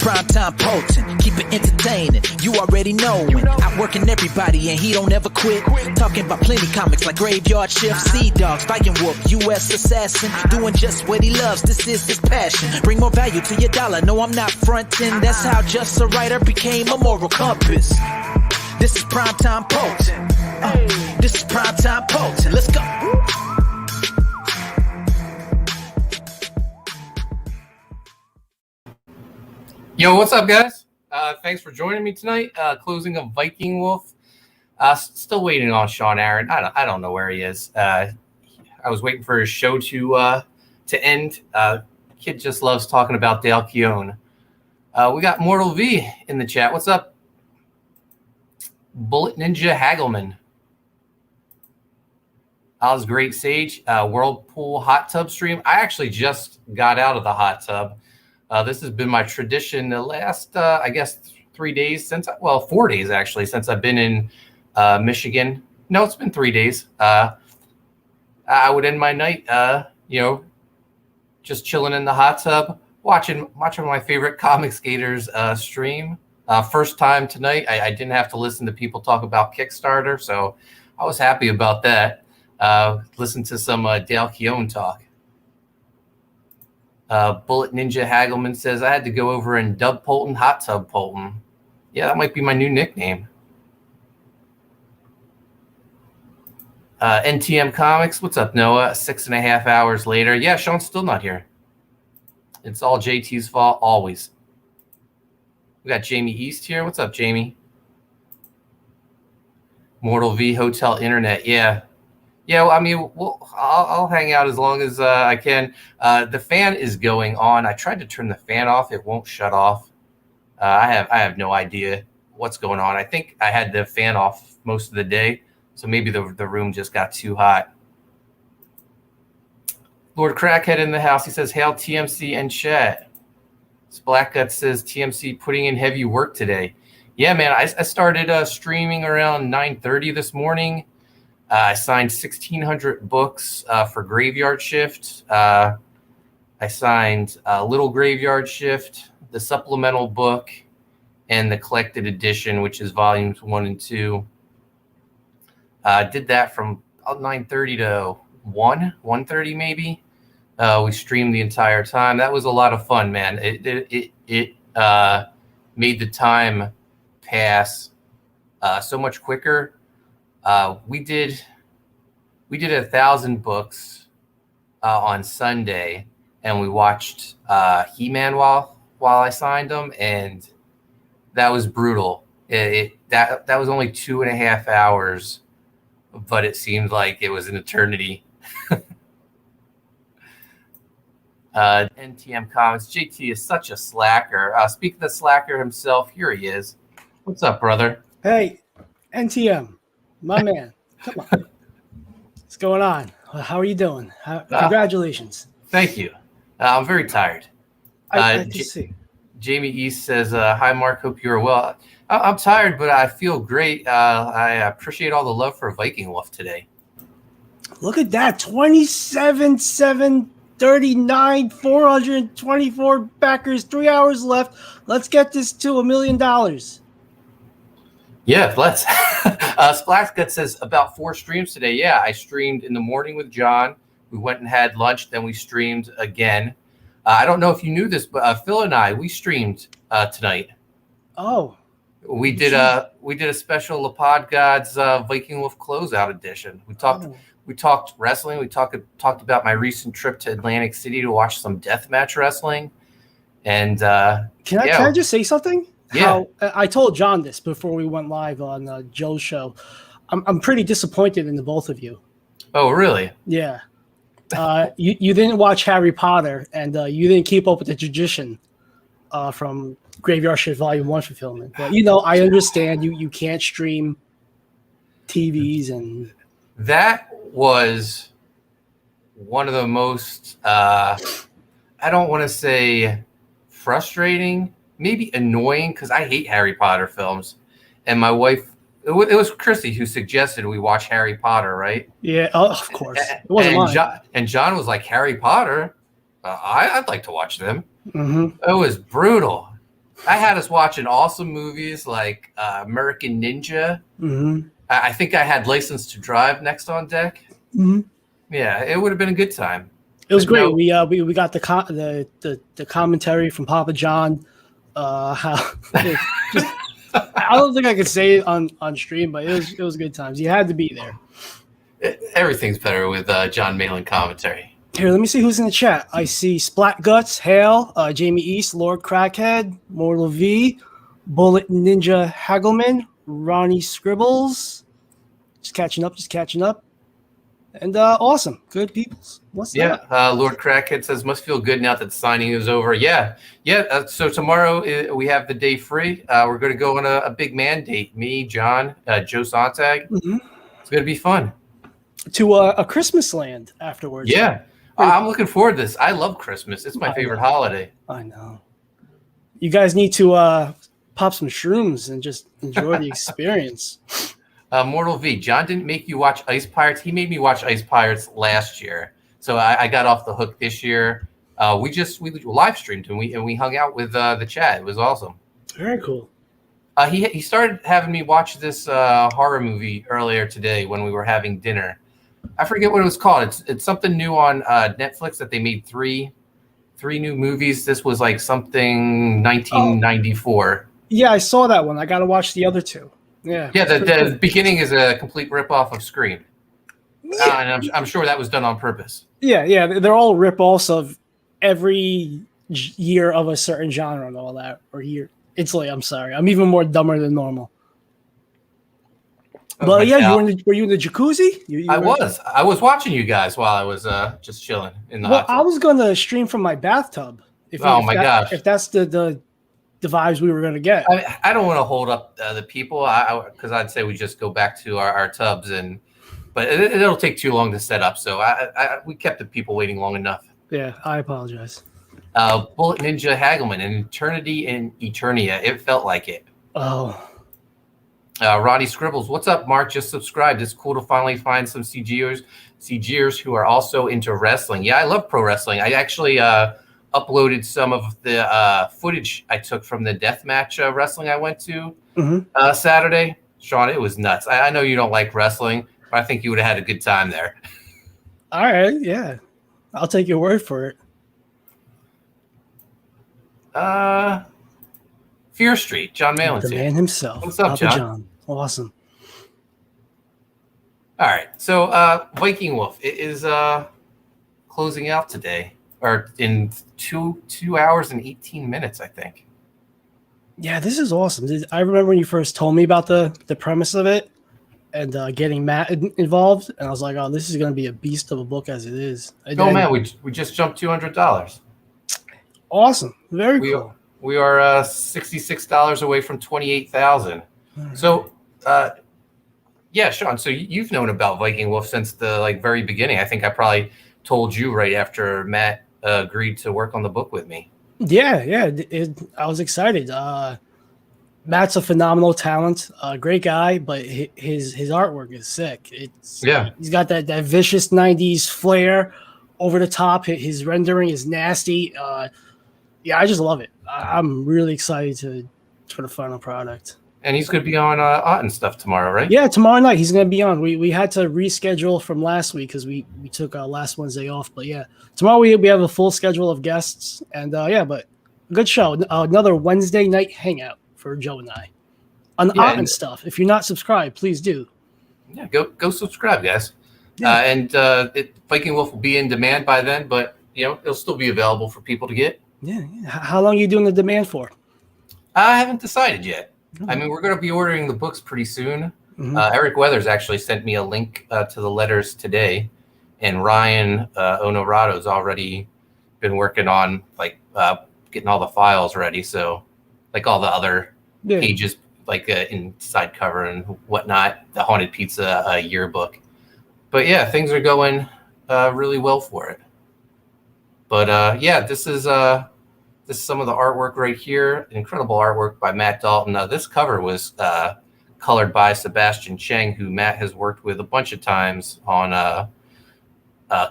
primetime potent, keep it entertaining. You already knowin', outworking everybody and he don't ever quit. Talking about plenty comics like Graveyard Shift, Sea Dogs, Viking Wolf, U.S. Assassin, doing just what he loves. This is his passion. Bring more value to your dollar. No, I'm not frontin'. That's how just a writer became a moral compass. This is primetime potent. This is primetime potent. Let's go. Yo, what's up, guys? Thanks for joining me tonight. Closing of Viking Wolf. Still waiting on Sean Aaron. I don't know where he is. I was waiting for his show to end. Kid just loves talking about Dale Keown. We got Mortal V in the chat. What's up? Bullet Ninja Hagelman. Oz Great Sage. Whirlpool hot tub stream. I actually just got out of the hot tub. This has been my tradition the last, I guess, 3 days 4 days actually, since I've been in Michigan. No, it's been 3 days. I would end my night, just chilling in the hot tub, watching my favorite comic skaters stream. First time tonight, I didn't have to listen to people talk about Kickstarter, so I was happy about that. Listen to some Dale Keown talk. Bullet Ninja Hagelman says, I had to go over and dub Polton, hot tub Polton. Yeah, that might be my new nickname. NTM Comics, what's up, Noah? 6.5 hours later. Yeah, Sean's still not here. It's all JT's fault, always. We got Jamie East here. What's up, Jamie? Mortal V Hotel Internet. Yeah. Yeah, well, I mean, I'll hang out as long as I can. The fan is going on. I tried to turn the fan off. It won't shut off. I have no idea what's going on. I think I had the fan off most of the day, so maybe the room just got too hot. Lord Crackhead in the house. He says, hail TMC and chat. Splatgut says, TMC putting in heavy work today. Yeah, man, I started streaming around 9:30 this morning. I signed 1,600 books for Graveyard Shift. I signed Little Graveyard Shift, the supplemental book, and the collected edition, which is volumes 1 and 2. Did that from 9:30 to 1:30 maybe. We streamed the entire time. That was a lot of fun, man. It made the time pass so much quicker. We did 1,000 books on Sunday, and we watched He-Man while I signed them, and that was brutal. That was only 2.5 hours, but it seemed like it was an eternity. NTM Comics. JT is such a slacker. Speak of the slacker himself, here he is. What's up, brother? Hey, NTM. My man, come on. What's going on? How are you doing? Congratulations. Thank you. I'm very tired. I can see. Jamie East says, hi, Mark. Hope you're well. I'm tired, but I feel great. I appreciate all the love for Viking Wolf today. Look at that. 27,739, 424 backers, 3 hours left. Let's get this to $1 million. Yeah, let's. Splashgut says about 4 streams today. Yeah, I streamed in the morning with John. We went and had lunch. Then we streamed again. I don't know if you knew this, but Phil and I, we streamed tonight. Oh. We did a special Lapod Gods Viking Wolf closeout edition. We talked wrestling. We talked about my recent trip to Atlantic City to watch some deathmatch wrestling. And can I just say something? Yeah. I told John this before we went live on Joe's show. I'm pretty disappointed in the both of you. Oh, really? Yeah. You didn't watch Harry Potter, and you didn't keep up with the tradition from Graveyard Shift Volume 1 fulfillment. But, I understand you can't stream TVs. And that was one of the most, I don't want to say frustrating, maybe annoying, because I hate Harry Potter films. And my wife, it was Chrissy who suggested we watch Harry Potter, right? Yeah, of course. It wasn't mine. And John was like, Harry Potter? I'd like to watch them. Mm-hmm. It was brutal. I had us watching awesome movies like American Ninja. Mm-hmm. I think I had License to Drive next on deck. Mm-hmm. Yeah, it would have been a good time. It was But great. no, We got the commentary from Papa John. How just I don't think I could say it on stream, but it was good times. You had to be there. everything's better with John Malin commentary. Here, let me see who's in the chat. I see Splat Guts, Hale, Jamie East, Lord Crackhead, Mortal V, Bullet Ninja Hagelman, Ronnie Scribbles. Just catching up. And awesome. Good peoples. What's that? Lord Crackhead says, must feel good now that the signing is over. Yeah. So tomorrow we have the day free. We're going to go on a big man date. Me, John, Joe Sontag. Mm-hmm. It's going to be fun. To a Christmas land afterwards. Yeah. I'm looking forward to this. I love Christmas. It's my favorite holiday. I know. You guys need to pop some shrooms and just enjoy the experience. Mortal V, John didn't make you watch Ice Pirates. He made me watch Ice Pirates last year, so I got off the hook this year. We live streamed and we hung out with the chat. It was awesome. Very cool. He started having me watch this horror movie earlier today when we were having dinner. I forget what it was called. It's something new on Netflix that they made three new movies. This was like something 1994. Yeah, I saw that one. I got to watch the other two. Yeah. The beginning is a complete ripoff of Scream. Yeah. And I'm sure that was done on purpose. Yeah. They're all rip-offs of every year of a certain genre and all that. Or year. It's like, I'm sorry. I'm even more dumber than normal. But yeah, were you in the jacuzzi? I was watching you guys while I was just chilling in the hot tub. I was going to stream from my bathtub. Gosh. If that's the vibes we were going to get. I don't want to hold up the people because I'd say we just go back to our tubs, but it'll take too long to set up. So we kept the people waiting long enough. Yeah, I apologize. Bullet Ninja Hagelman, an eternity in Eternia. It felt like it. Oh. Ronnie Scribbles, what's up, Mark? Just subscribed. It's cool to finally find some CGers who are also into wrestling. Yeah, I love pro wrestling. I actually uploaded some of the footage I took from the deathmatch wrestling I went to Saturday. Sean, it was nuts. I know you don't like wrestling, but I think you would have had a good time there. All right, yeah. I'll take your word for it. Fear Street, John Malin's the here. Man himself. What's up, Papa John? Awesome. All right, so Viking Wolf is closing out today, or in two hours and 18 minutes, I think. Yeah, this is awesome. I remember when you first told me about the premise of it and getting Matt involved, and I was like, oh, this is going to be a beast of a book as it is. Man, we just jumped $200. Awesome. Very cool. We are $66 away from 28,000. Right. So, yeah, Sean. So you've known about Viking Wolf since the very beginning. I think I probably told you right after Matt agreed to work on the book with me. Yeah. I was excited. Matt's a phenomenal talent, great guy, but his artwork is sick. He's got that vicious '90s flair, over the top. His rendering is nasty. I just love it. I'm really excited for the final product. And he's going to be on Ott and stuff tomorrow, right? Yeah, tomorrow night he's going to be on. We had to reschedule from last week because we took last Wednesday off. But yeah, tomorrow we have a full schedule of guests. And but good show. Another Wednesday night hangout for Joe and I on Ott and stuff. If you're not subscribed, please do. Yeah, go subscribe, guys. Yeah. Viking Wolf will be in demand by then, but it'll still be available for people to get. Yeah. How long are you doing the demand for? I haven't decided yet. I mean, we're going to be ordering the books pretty soon. Mm-hmm. Eric Weathers actually sent me a link to the letters today, and Ryan Onorado's already been working on getting all the files ready. So, all the other pages, inside cover and whatnot, the Haunted Pizza yearbook. But yeah, things are going really well for it. But this is some of the artwork right here. Incredible artwork by Matt Dalton. This cover was colored by Sebastian Cheng, who Matt has worked with a bunch of times on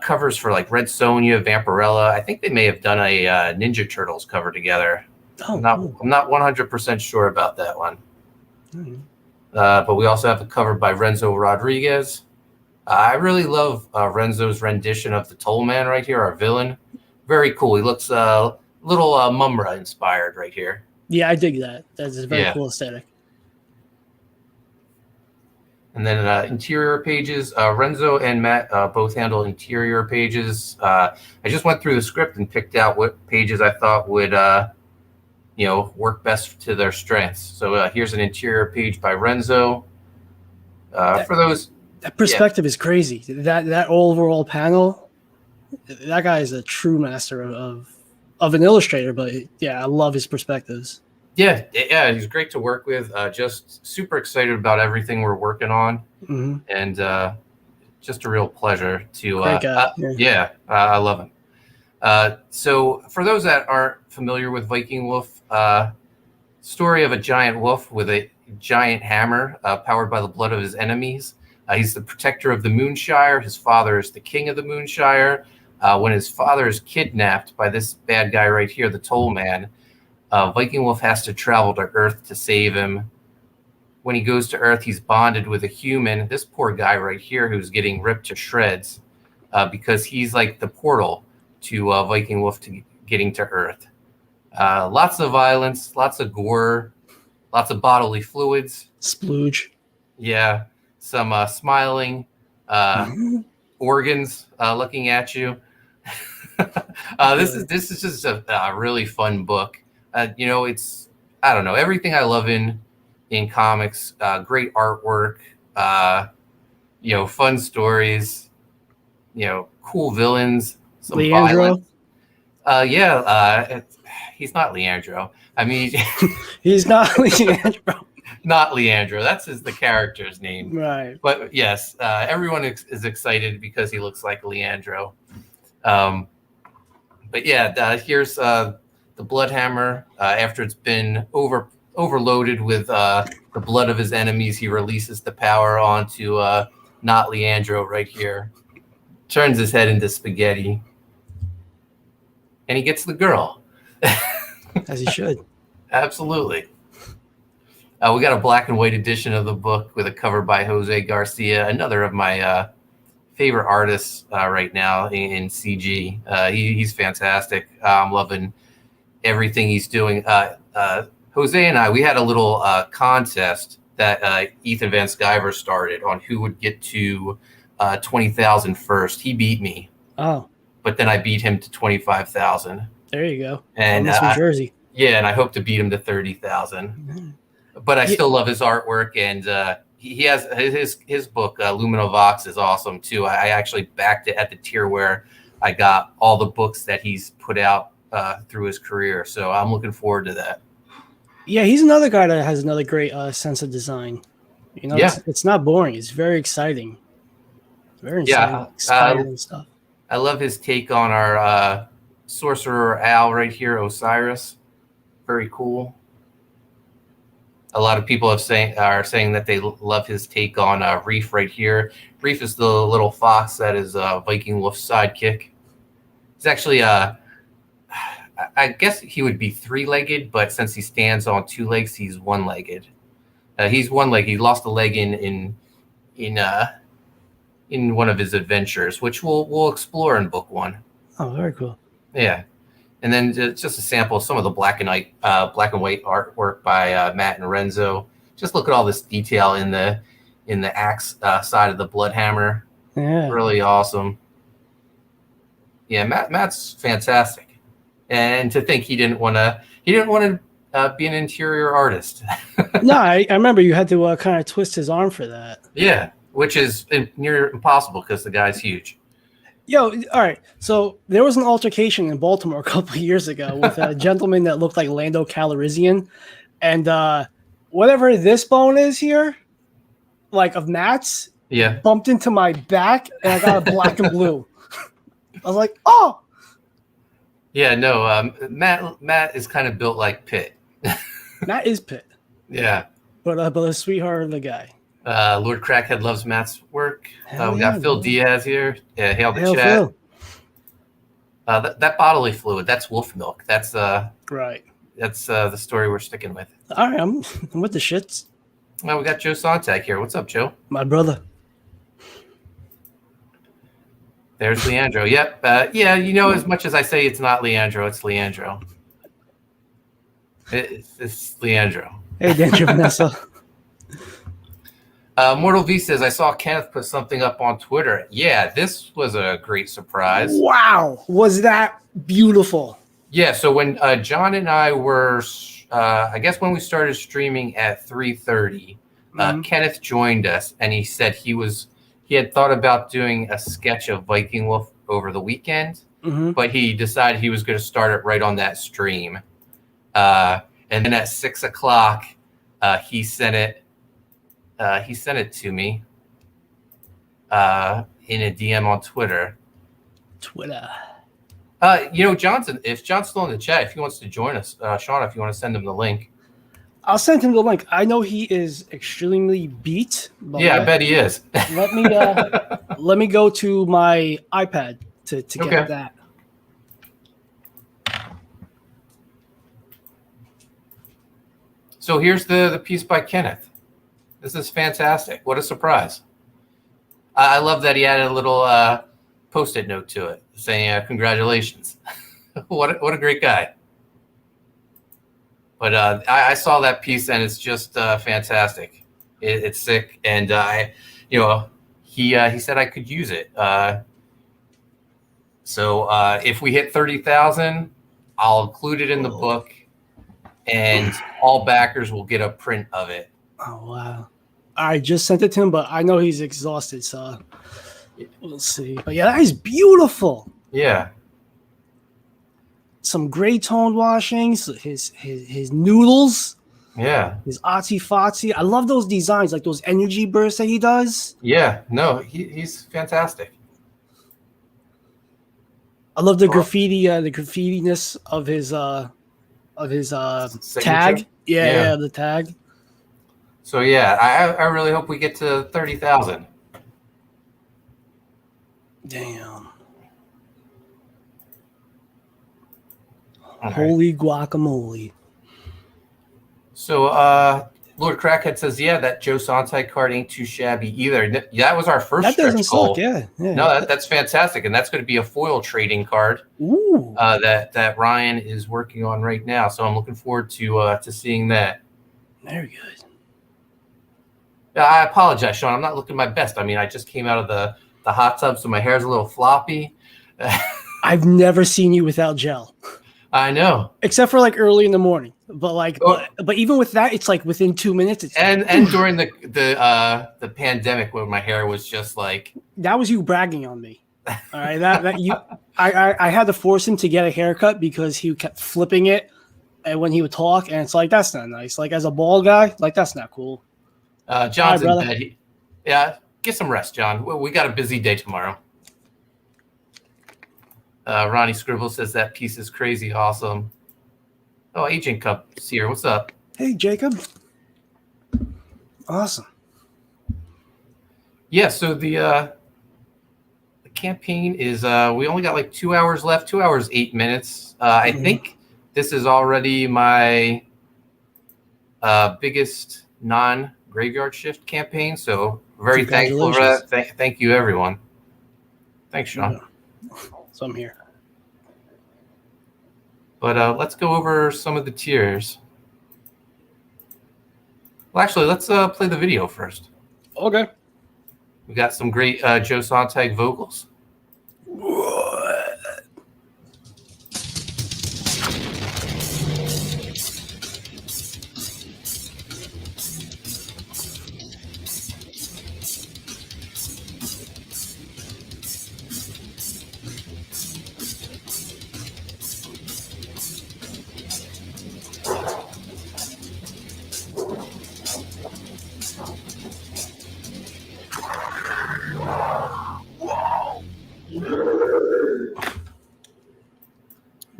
covers for Red Sonja, Vampirella. I think they may have done a Ninja Turtles cover together Oh, I'm not 100% sure about that one. cool. But we also have a cover by Renzo Rodriguez. I really love Renzo's rendition of the Toll Man right here, our villain. Very cool. He looks a little Mumra inspired right here. Yeah, I dig that. That's a very Yeah. cool aesthetic. And then interior pages. Renzo and Matt both handle interior pages. I just went through the script and picked out what pages I thought would work best to their strengths. So here's an interior page by Renzo. For those, that perspective is crazy. That overall panel, that guy is a true master of an illustrator. But yeah, I love his perspectives. Yeah, he's great to work with. Just super excited about everything we're working on, and just a real pleasure to. Great guy. I love him. So for those that aren't familiar with Viking Wolf, story of a giant wolf with a giant hammer powered by the blood of his enemies. He's the protector of the Moonshire. His father is the king of the Moonshire. When his father is kidnapped by this bad guy right here, the Toll Man, Viking Wolf has to travel to Earth to save him. When he goes to Earth, he's bonded with a human, this poor guy right here who's getting ripped to shreds because he's like the portal to Viking Wolf to getting to Earth. Lots of violence, lots of gore, lots of bodily fluids. Splooge. Yeah, some smiling organs looking at you. This is just a really fun book. It's I don't know, everything I love in comics. Great artwork. Fun stories. Cool villains. Some Leandro. He's not Leandro. I mean, he's not Leandro. Not Leandro. That's the character's name. Right. But yes, everyone is excited because he looks like Leandro. But yeah, here's the Bloodhammer. After it's been overloaded with the blood of his enemies, he releases the power onto not Leandro right here. Turns his head into spaghetti. And he gets the girl. As he should. Absolutely. We got a black and white edition of the book with a cover by Jose Garcia, another of my favorite artists right now in CG. He's fantastic. I'm loving everything he's doing. Jose and we had a little contest that Ethan Van Sciver started on who would get to 20,000 first. He beat me. Oh. But then I beat him to 25,000. There you go. And New Jersey. Yeah, and I hope to beat him to 30,000. But I still love his artwork, and he has his book Lumina Vox is awesome too. I actually backed it at the tier where I got all the books that he's put out through his career. So I'm looking forward to that. Yeah, he's another guy that has another great sense of design. It's not boring. It's very exciting. Very exciting stuff. I love his take on our sorcerer Al right here, Osiris. Very cool. A lot of people are saying that they love his take on Reef right here. Reef is the little fox that is Viking Wolf's sidekick. He's actually, I guess he would be three-legged, but since he stands on two legs, he's one-legged. He's one-legged. He lost a leg in one of his adventures, which we'll explore in book one. Oh, very cool. Yeah. And then just a sample of some of the black and white artwork by Matt and Renzo. Just look at all this detail in the axe side of the Bloodhammer. Yeah, really awesome. Yeah, Matt's fantastic. And to think he didn't want to be an interior artist. No, I remember you had to kind of twist his arm for that. Yeah, which is near impossible because the guy's huge. Yo, all right. So there was an altercation in Baltimore a couple of years ago with a gentleman that looked like Lando Calrissian, and whatever this bone is here, like of Matt's, bumped into my back, and I got a black and blue. I was like, oh. Yeah, no. Matt is kind of built like Pitt. Matt is Pitt. Yeah, but a sweetheart of the guy. Lord Crackhead loves Matt's work. We got Phil Diaz here. Yeah, hail the chat. Phil. That bodily fluid, that's wolf milk. That's right. That's the story we're sticking with. All right, I'm with the shits. Well, we got Joe Sontag here. What's up, Joe? My brother. There's Leandro. Yep. Yeah, you know, as much as I say it's not Leandro, it's Leandro. It's Leandro. Hey, Danger Vanessa. Mortal V says, I saw Kenneth put something up on Twitter. Yeah, this was a great surprise. Wow, was that beautiful? Yeah, so when John and I were, I guess when we started streaming at 3:30, Kenneth joined us, and he said he had thought about doing a sketch of Viking Wolf over the weekend, but he decided he was going to start it right on that stream. And then at 6 o'clock, he sent it to me in a DM on Twitter. You know, Johnson, if John's still in the chat, if he wants to join us, Sean, if you want to send him the link. I'll send him the link. I know he is extremely beat. But yeah, I bet he is. let me go to my iPad to get that. So here's the piece by Kenneth. This is fantastic. What a surprise. I love that he added a little Post-it note to it saying congratulations. What a great guy. But I saw that piece and it's just fantastic. It's sick, and he said I could use it. So if we hit 30,000, I'll include it in the book, and all backers will get a print of it. Oh wow! I just sent it to him, but I know he's exhausted, so we'll see. But yeah, that is beautiful. Yeah. Some gray tone washings, his noodles. Yeah. His artsy fartsy. I love those designs, like those energy bursts that he does. Yeah. No, he's fantastic. I love the graffiti, the graffitiness of his tag. Yeah, the tag. So yeah, I really hope we get to 30,000. Damn. Okay. Holy guacamole. So Lord Crackhead says, yeah, that Joe Sontag card ain't too shabby either. That was our first stretch goal. Suck, yeah. No, that's fantastic. And that's going to be a foil trading card. Ooh. That Ryan is working on right now. So I'm looking forward to seeing that. Very good. I apologize, Sean. I'm not looking my best. I mean, I just came out of the hot tub, so my hair's a little floppy. I've never seen you without gel. I know. Except for like early in the morning. But but even with that, it's like within 2 minutes. And during the pandemic when my hair was just like, that was you bragging on me. All right. I had to force him to get a haircut because he kept flipping it and when he would talk, and it's like, that's not nice. Like as a bald guy, like that's not cool. John's in bed. Yeah, get some rest, John. We got a busy day tomorrow. Ronnie Scribble says that piece is crazy awesome. Oh, Agent Cup's here. What's up? Hey, Jacob. Awesome. Yeah, so the campaign is we only got like 2 hours left, 2 hours, 8 minutes. I think this is already my biggest non-graveyard shift campaign, so very thankful for that. Thank you, everyone. Thanks, Sean. Yeah. So I'm here. But let's go over some of the tiers. Well, actually, let's play the video first. Okay. We got some great Joe Sontag vocals.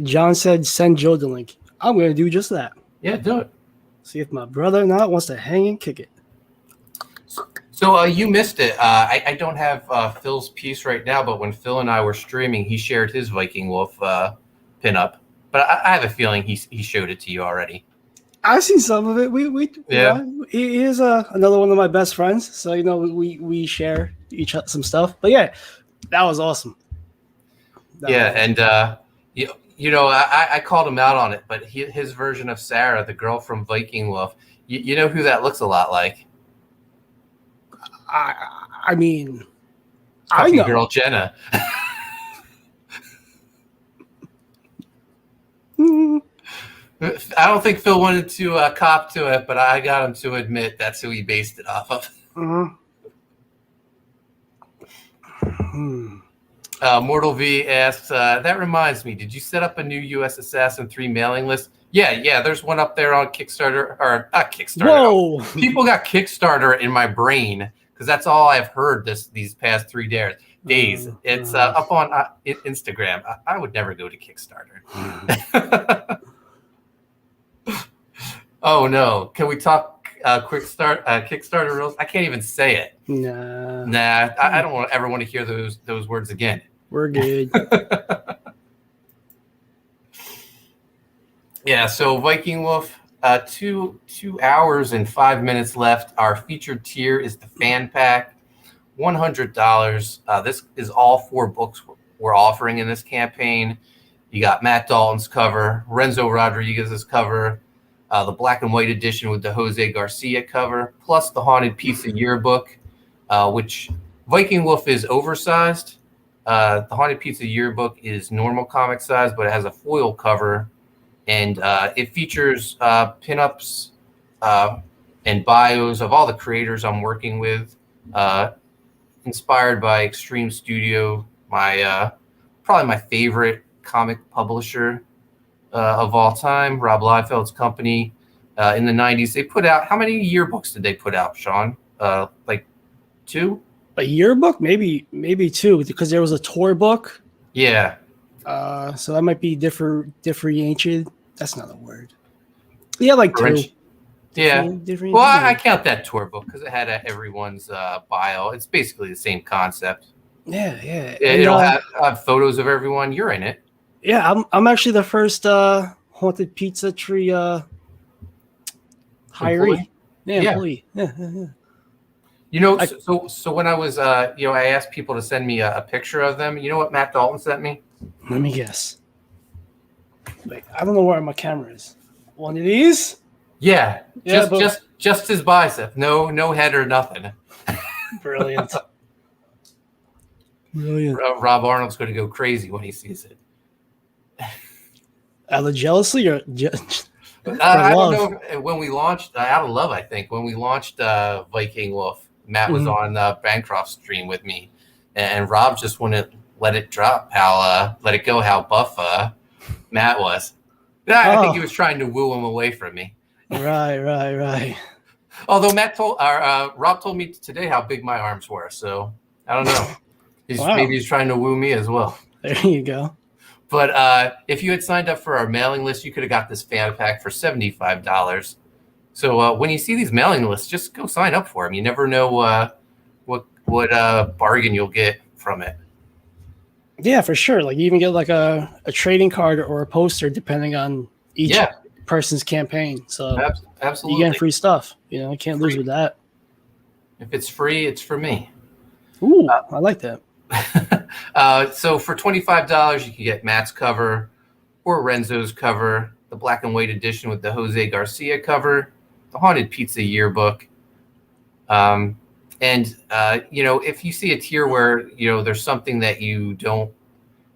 John said, send Joe the link. I'm going to do just that. Yeah, do it. See if my brother or not wants to hang and kick it. So you missed it. I don't have Phil's piece right now, but when Phil and I were streaming, he shared his Viking Wolf pinup. But but I have a feeling he showed it to you already. I've seen some of it. Yeah. He is another one of my best friends, so we share some stuff. But yeah, that was awesome. And I called him out on it, but his version of Sarah, the girl from Viking Wolf, you know who that looks a lot like? I mean, Puppy I know. girl Jenna. I don't think Phil wanted to cop to it, but I got him to admit that's who he based it off of. Mortal V asks, that reminds me, did you set up a new U.S. Assassin 3 mailing list? Yeah, there's one up there on Kickstarter, or not Kickstarter. Whoa! People got Kickstarter in my brain because that's all I've heard these past 3 days. It's up on Instagram. I would never go to Kickstarter. Oh no! Can we talk Kickstarter rules? I can't even say it. Nah. I don't ever want to hear those words again. We're good. Yeah. So Viking Wolf, 2 hours and 5 minutes left. Our featured tier is the fan pack, $100. This is all 4 books we're offering in this campaign. You got Matt Dalton's cover, Renzo Rodriguez's cover, the black and white edition with the Jose Garcia cover, plus the Haunted Pizza yearbook, which Viking Wolf is oversized. The Haunted Pizza yearbook is normal comic size, but it has a foil cover, and it features pinups and bios of all the creators I'm working with, inspired by Extreme Studio, probably my favorite comic publisher of all time, Rob Liefeld's company. In the 90s, they put out, how many yearbooks did they put out, Sean? Like 2? A yearbook? Maybe 2, because there was a tour book. Yeah. So that might be differentiated. That's not a word. Yeah, like 2. Yeah. Well, I count that tour book because it had everyone's bio. It's basically the same concept. Yeah. It'll have photos of everyone. You're in it. Yeah, I'm actually the first Haunted Pizza Tree hiree. Employee. Yeah. You know, so when I was, I asked people to send me a picture of them. You know what Matt Dalton sent me? Let me guess. Wait, I don't know where my camera is. One of these? Yeah, just his bicep. No head or nothing. Brilliant. Rob Arnold's going to go crazy when he sees it. Out of jealousy or I don't know. When we launched, out of love, I think, when we launched Viking Wolf, Matt was on Bancroft's stream with me, and Rob just wouldn't let it drop, how buff Matt was. I think he was trying to woo him away from me. Right. Although Rob told me today how big my arms were, so I don't know. Maybe he's trying to woo me as well. There you go. But if you had signed up for our mailing list, you could have got this fan pack for $75. So when you see these mailing lists, just go sign up for them. You never know what bargain you'll get from it. Yeah, for sure. Like you even get like a trading card or a poster depending on each person's campaign. So absolutely, you get free stuff. You can't lose with that. If it's free, it's for me. Ooh, I like that. So for $25, you can get Matt's cover or Renzo's cover, the black and white edition with the Jose Garcia cover, the Haunted Pizza yearbook. And if you see a tier where, there's something that you don't,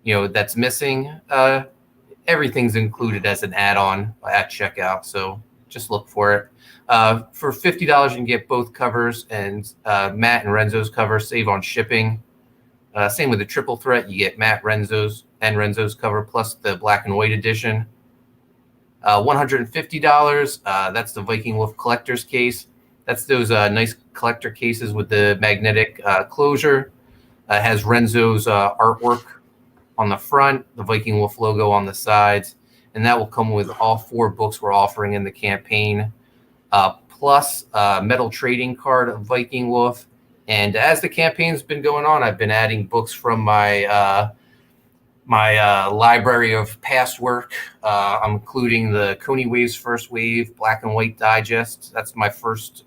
that's missing, everything's included as an add-on at checkout. So just look for it. For $50, you can get both covers, and Matt and Renzo's cover, save on shipping. Same with the triple threat. You get Matt Renzo's cover plus the black and white edition. $150. That's the Viking Wolf collector's case. That's those nice collector cases with the magnetic closure. It has Renzo's artwork on the front, the Viking Wolf logo on the sides, and that will come with all 4 books we're offering in the campaign, plus a metal trading card of Viking Wolf. And as the campaign's been going on, I've been adding books from my my library of past work. I'm including the Coney Waves First Wave Black and White Digest. That's my first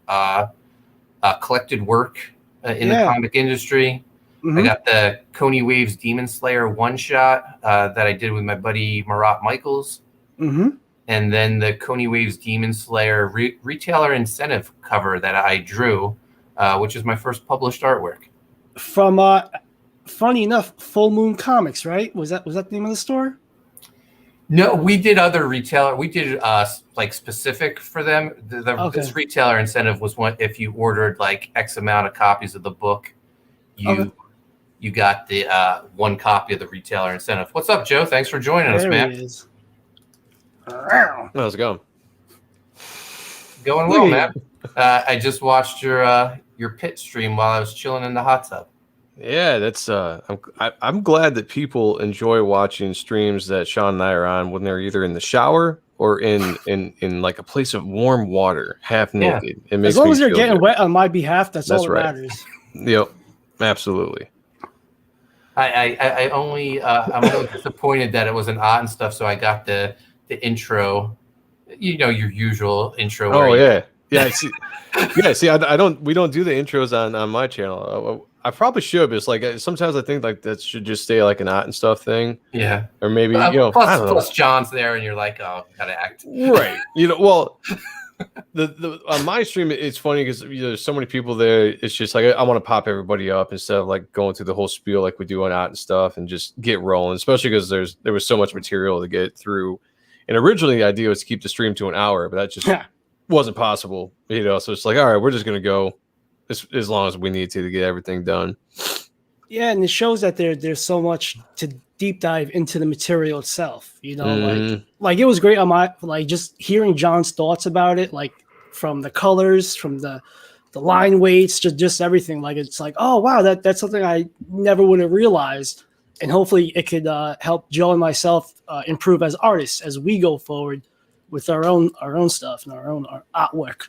collected work in the comic industry. I got the Coney Waves Demon Slayer one-shot that I did with my buddy Marat Michaels. And then the Coney Waves Demon Slayer retailer incentive cover that I drew, which is my first published artwork. From funny enough, Full Moon Comics, right? Was that the name of the store? No, we did other retailer. We did like specific for them. This retailer incentive was one if you ordered like X amount of copies of the book, you got the one copy of the retailer incentive. What's up, Joe? Thanks for joining us, man. He is. How's it going? Going well, man. I just watched your pit stream while I was chilling in the hot tub. Yeah, that's I'm glad that people enjoy watching streams that Sean and I are on when they're either in the shower or in like a place of warm water, half naked. Yeah. As long as they're getting wet on my behalf, that's all that matters. Yep, absolutely. I'm only disappointed that it was an art and stuff, so I got the intro, your usual intro. Oh yeah. See, we don't do the intros on my channel. I probably should, but it's like sometimes I think like that should just stay like an art and stuff thing. Yeah. Or maybe plus John's there and you're like, oh, gotta act. Right. Well, the on my stream it's funny because there's so many people there. It's just like I want to pop everybody up instead of like going through the whole spiel like we do on art and stuff and just get rolling. Especially because there was so much material to get through. And originally the idea was to keep the stream to an hour, but that just wasn't possible. So it's like, all right, we're just gonna go as long as we need to get everything done. Yeah, and it shows that there's so much to deep dive into the material itself. Like it was great on my just hearing John's thoughts about it, like from the colors, from the line weights, just everything. Like it's like, oh wow, that's something I never would have realized, and hopefully it could help Joe and myself improve as artists as we go forward with our own stuff and our own artwork.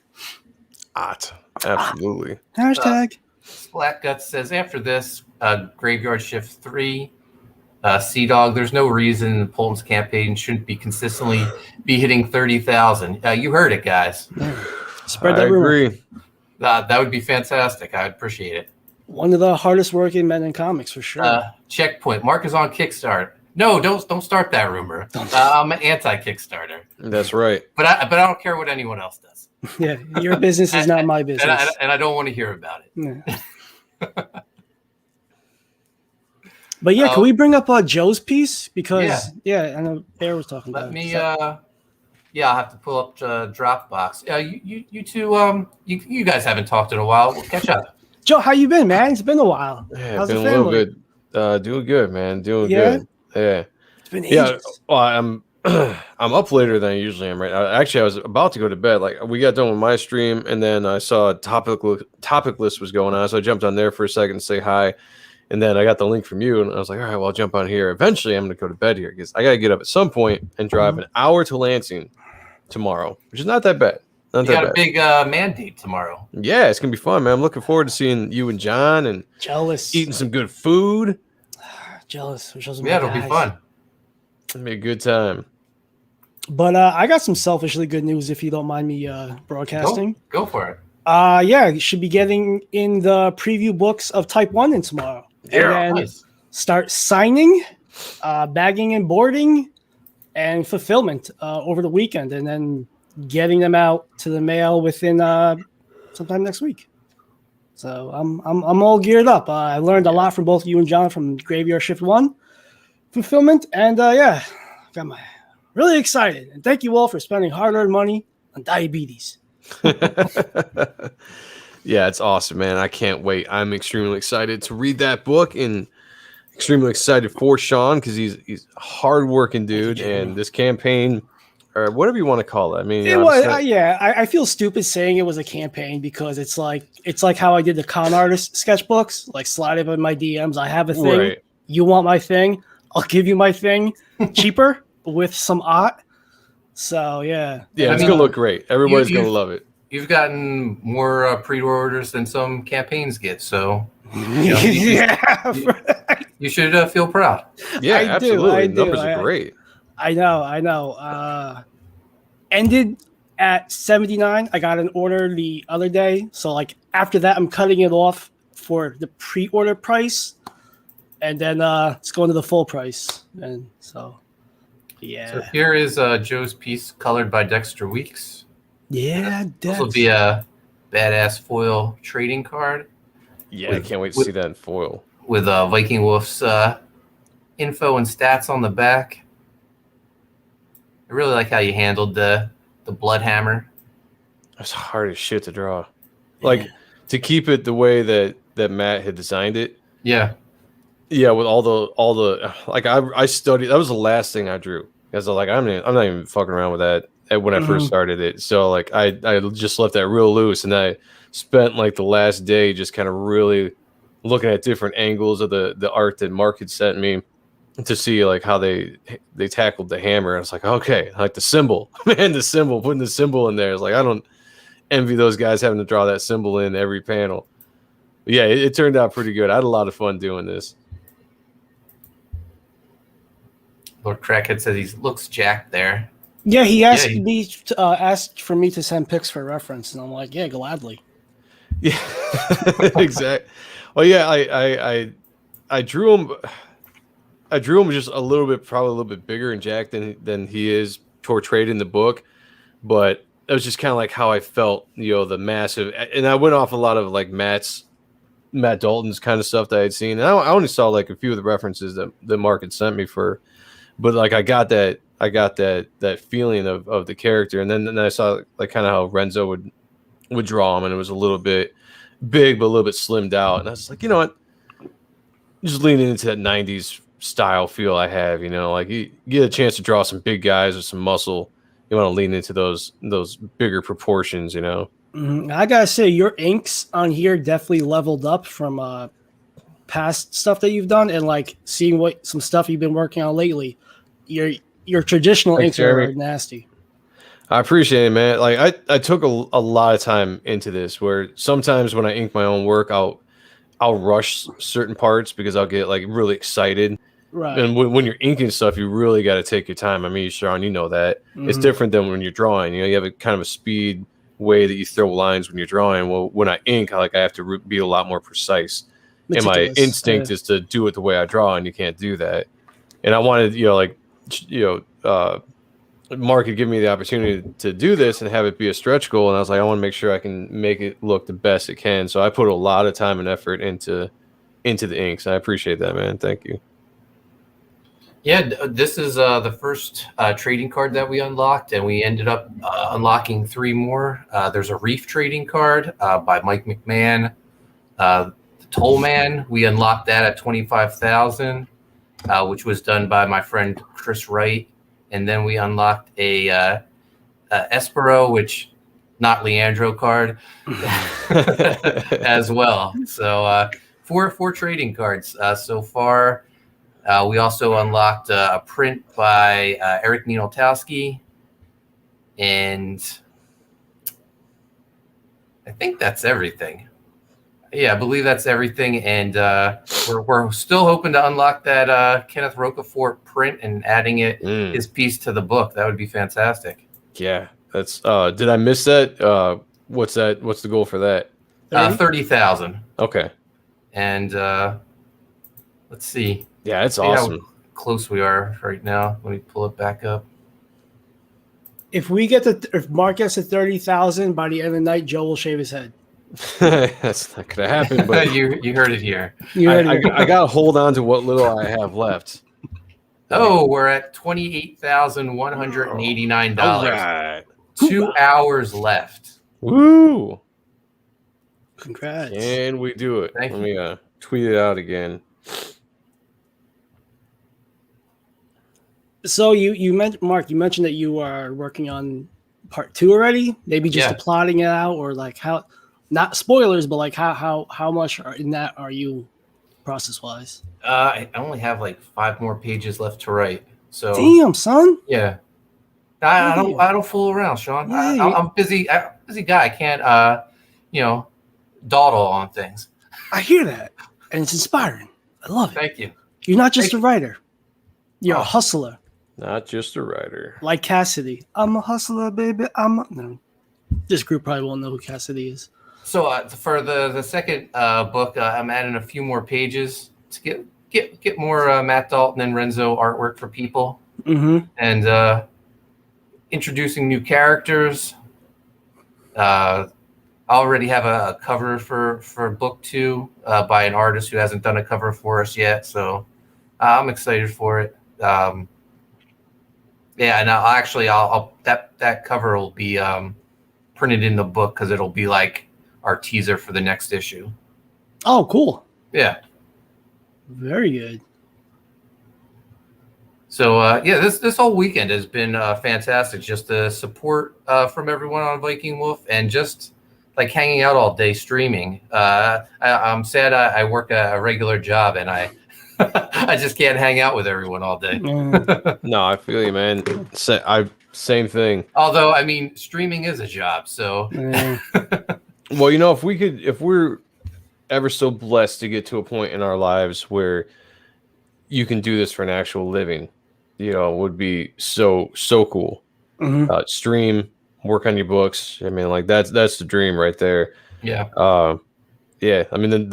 Absolutely. Hashtag. Black Guts says after this Graveyard Shift 3, Sea Dog, there's no reason Polton's campaign shouldn't be consistently be hitting 30,000. You heard it, guys. Spread that rumor. Agree. That would be fantastic. I'd appreciate it. One of the hardest working men in comics for sure. Checkpoint. Mark is on Kickstarter. No, don't start that rumor. I'm an anti-Kickstarter. That's right. But I don't care what anyone else does. Yeah, your business is not my business. And I don't want to hear about it. Yeah. But yeah, can we bring up Joe's piece? Because I know Bear was talking about it. I'll have to pull up Dropbox. You two, you guys haven't talked in a while. We'll catch up. Joe, how you been, man? It's been a while. Yeah, how's been the family? a little good. Doing good, man. Doing good. Yeah. It's been ages. Well, I'm up later than I usually am. Right. I was about to go to bed. Like we got done with my stream, and then I saw a topic list was going on, so I jumped on there for a second to say hi, and then I got the link from you, and I was like, all right, well, I'll jump on here. Eventually, I'm going to go to bed here because I got to get up at some point and drive an hour to Lansing tomorrow, which is not that bad. You got a big mandate tomorrow. Yeah, it's gonna be fun, man. I'm looking forward to seeing you and John and jealous eating some good food. Jealous. Yeah, it'll be fun. It'll be a good time. But I got some selfishly good news if you don't mind me broadcasting. Go for it. You should be getting in the preview books of Type 1 in tomorrow. Yeah, and then start signing, bagging and boarding, and fulfillment over the weekend, and then getting them out to the mail within sometime next week. So I'm all geared up. I learned a lot from both you and John from Graveyard Shift 1 fulfillment, and got my really excited. And thank you all for spending hard-earned money on diabetes. Yeah, it's awesome, man. I can't wait. I'm extremely excited to read that book and extremely excited for Sean because he's a hard-working dude, and this campaign, or whatever you want to call it. I mean, I feel stupid saying it was a campaign because it's like how I did the con artist sketchbooks, like slide up in my DMs. I have a thing. Right. You want my thing? I'll give you my thing cheaper with some art. So yeah, it's gonna look great. Everybody's gonna love it. you've gotten more pre-orders than some campaigns get, so Yeah, you should feel proud. Yeah, I do, absolutely. I do. Numbers are great. I know. Ended at 79. I got an order the other day, so like after that, I'm cutting it off for the pre-order price, and then it's going to the full price, and so yeah. So here is Joe's piece colored by Dexter Weeks. Yeah, This will be a badass foil trading card. Yeah, I can't wait to see that in foil. With Viking Wolf's info and stats on the back. I really like how you handled the blood hammer. It's hard as shit to draw. Like to keep it the way that Matt had designed it. Yeah. Yeah, with all the like I studied. That was the last thing I drew. Because like I'm not even fucking around with that when I first started it. So like I just left that real loose, and I spent like the last day just kind of really looking at different angles of the art that Mark had sent me to see like how they tackled the hammer. I was like, okay, like the symbol, man, the symbol, putting the symbol in there. It's like I don't envy those guys having to draw that symbol in every panel. But yeah, it turned out pretty good. I had a lot of fun doing this. Lord Crackhead says he looks jacked there. Yeah, he asked me asked for me to send pics for reference, and I'm like, yeah, gladly. Yeah, exactly. Well, yeah, I drew him. I drew him just a little bit, probably a little bit bigger and jacked than he is portrayed in the book, but it was just kind of like how I felt, the massive. And I went off a lot of like Matt Dalton's kind of stuff that I had seen. And I only saw like a few of the references that Mark had sent me for, but like I got that feeling of the character, and then I saw like kind of how Renzo would draw him, and it was a little bit big but a little bit slimmed out, and I was like, you know what, just leaning into that 90s style feel I have, like you get a chance to draw some big guys with some muscle, you want to lean into those bigger proportions, I gotta say, your inks on here definitely leveled up from past stuff that you've done, and like seeing what some stuff you've been working on lately. Your traditional Thanks, inks are Jeremy. nasty. I appreciate it, man. Like I took a lot of time into this, where sometimes when I ink my own work, I'll rush certain parts because I'll get like really excited. Right. And when you're inking stuff, you really got to take your time. I mean, Sean, you know that. It's different than when you're drawing. You have a kind of a speed way that you throw lines when you're drawing. Well, when I ink, I have to be a lot more precise. And my instinct is to do it the way I draw, and you can't do that. And I wanted, Mark had given me the opportunity to do this and have it be a stretch goal, and I was like, I want to make sure I can make it look the best it can. So I put a lot of time and effort into the inks. I appreciate that, man. Thank you. Yeah, this is the first trading card that we unlocked, and we ended up unlocking 3 more. There's a Reef trading card by Mike McMahon. The Toll Man, we unlocked that at 25,000, which was done by my friend Chris Wright. And then we unlocked a Espero, which not Leandro card, as well. So 4 trading cards so far. We also unlocked a print by Eric Nienotowski, and I think that's everything. Yeah, I believe that's everything, and we're still hoping to unlock that Kenneth Rocafort print and adding his piece to the book. That would be fantastic. Yeah, that's. Did I miss that? What's that? What's the goal for that? 30,000. Okay. And let's see. Yeah, it's awesome. How close we are right now. Let me pull it back up. If Mark gets to 30,000 by the end of the night, Joe will shave his head. That's not gonna happen. But you heard it here. I gotta hold on to what little I have left. Oh, we're at $28,189. All right. 2 hours left. Woo! Congrats. Can we do it? Thank Let me tweet it out again. So you mentioned, Mark, you mentioned that you are working on part 2 already. Maybe just plotting it out, or like how, not spoilers, but like how much in that are you process wise? I only have like 5 more pages left to write. So damn, son. Yeah. I don't fool around, Sean. Yeah, I'm busy. I'm a busy guy. I can't dawdle on things. I hear that, and it's inspiring. I love it. Thank you. You're not just Thank a writer. You're Oh. a hustler, Not just a writer. like Cassidy. I'm a hustler, baby. No. This group probably won't know who Cassidy is. So for the second book, I'm adding a few more pages to get more Matt Dalton and Renzo artwork for people, and introducing new characters. I already have a cover for book 2 by an artist who hasn't done a cover for us yet, so I'm excited for it. And I'll that cover will be printed in the book because it'll be like our teaser for the next issue. Oh, cool. Yeah. Very good. So this whole weekend has been fantastic. Just the support from everyone on Viking Wolf, and just like hanging out all day streaming. I'm sad I work a regular job and I I just can't hang out with everyone all day. No, I feel you, man. Same thing. Although, I mean, streaming is a job, so. Well, if we're ever so blessed to get to a point in our lives where you can do this for an actual living, would be so cool. Stream, work on your books. I mean, like that's the dream right there. Yeah. Yeah. I mean,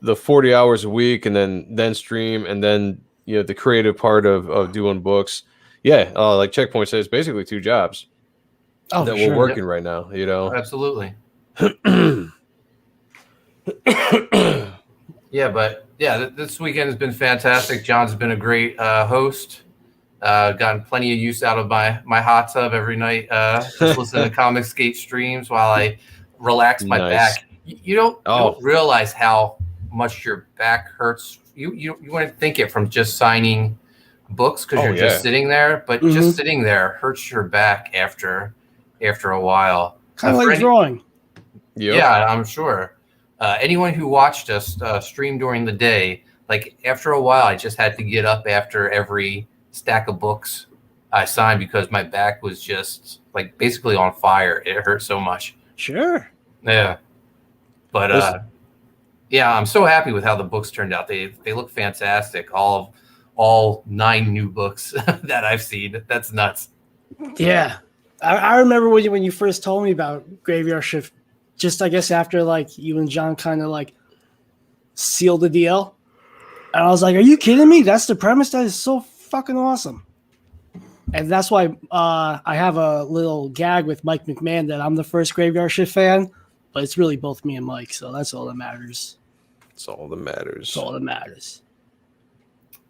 the 40 hours a week, and then stream, and then the creative part of doing books. Yeah, like Checkpoint says, basically 2 jobs that we're working right now. Absolutely. This weekend has been fantastic. John's been a great host. Gotten plenty of use out of my hot tub every night. Just listen to Comic Skate streams while I relax my back. You don't realize how much your back hurts. You wouldn't think it from just signing books because you're just sitting there, but just sitting there hurts your back after a while. Kind of like drawing. Yep. Yeah, I'm sure. Anyone who watched us stream during the day, like after a while, I just had to get up after every stack of books I signed because my back was just like basically on fire. It hurt so much. Sure. Yeah. But I'm so happy with how the books turned out. They look fantastic. All 9 new books that I've seen. That's nuts. Yeah. I remember when you first told me about Graveyard Shift, just I guess after like you and John kind of like sealed the deal. And I was like, are you kidding me? That's the premise? That is so fucking awesome. And that's why I have a little gag with Mike McMahon that I'm the first Graveyard Shift fan, but it's really both me and Mike. So that's all that matters. It's all that matters. It's all that matters.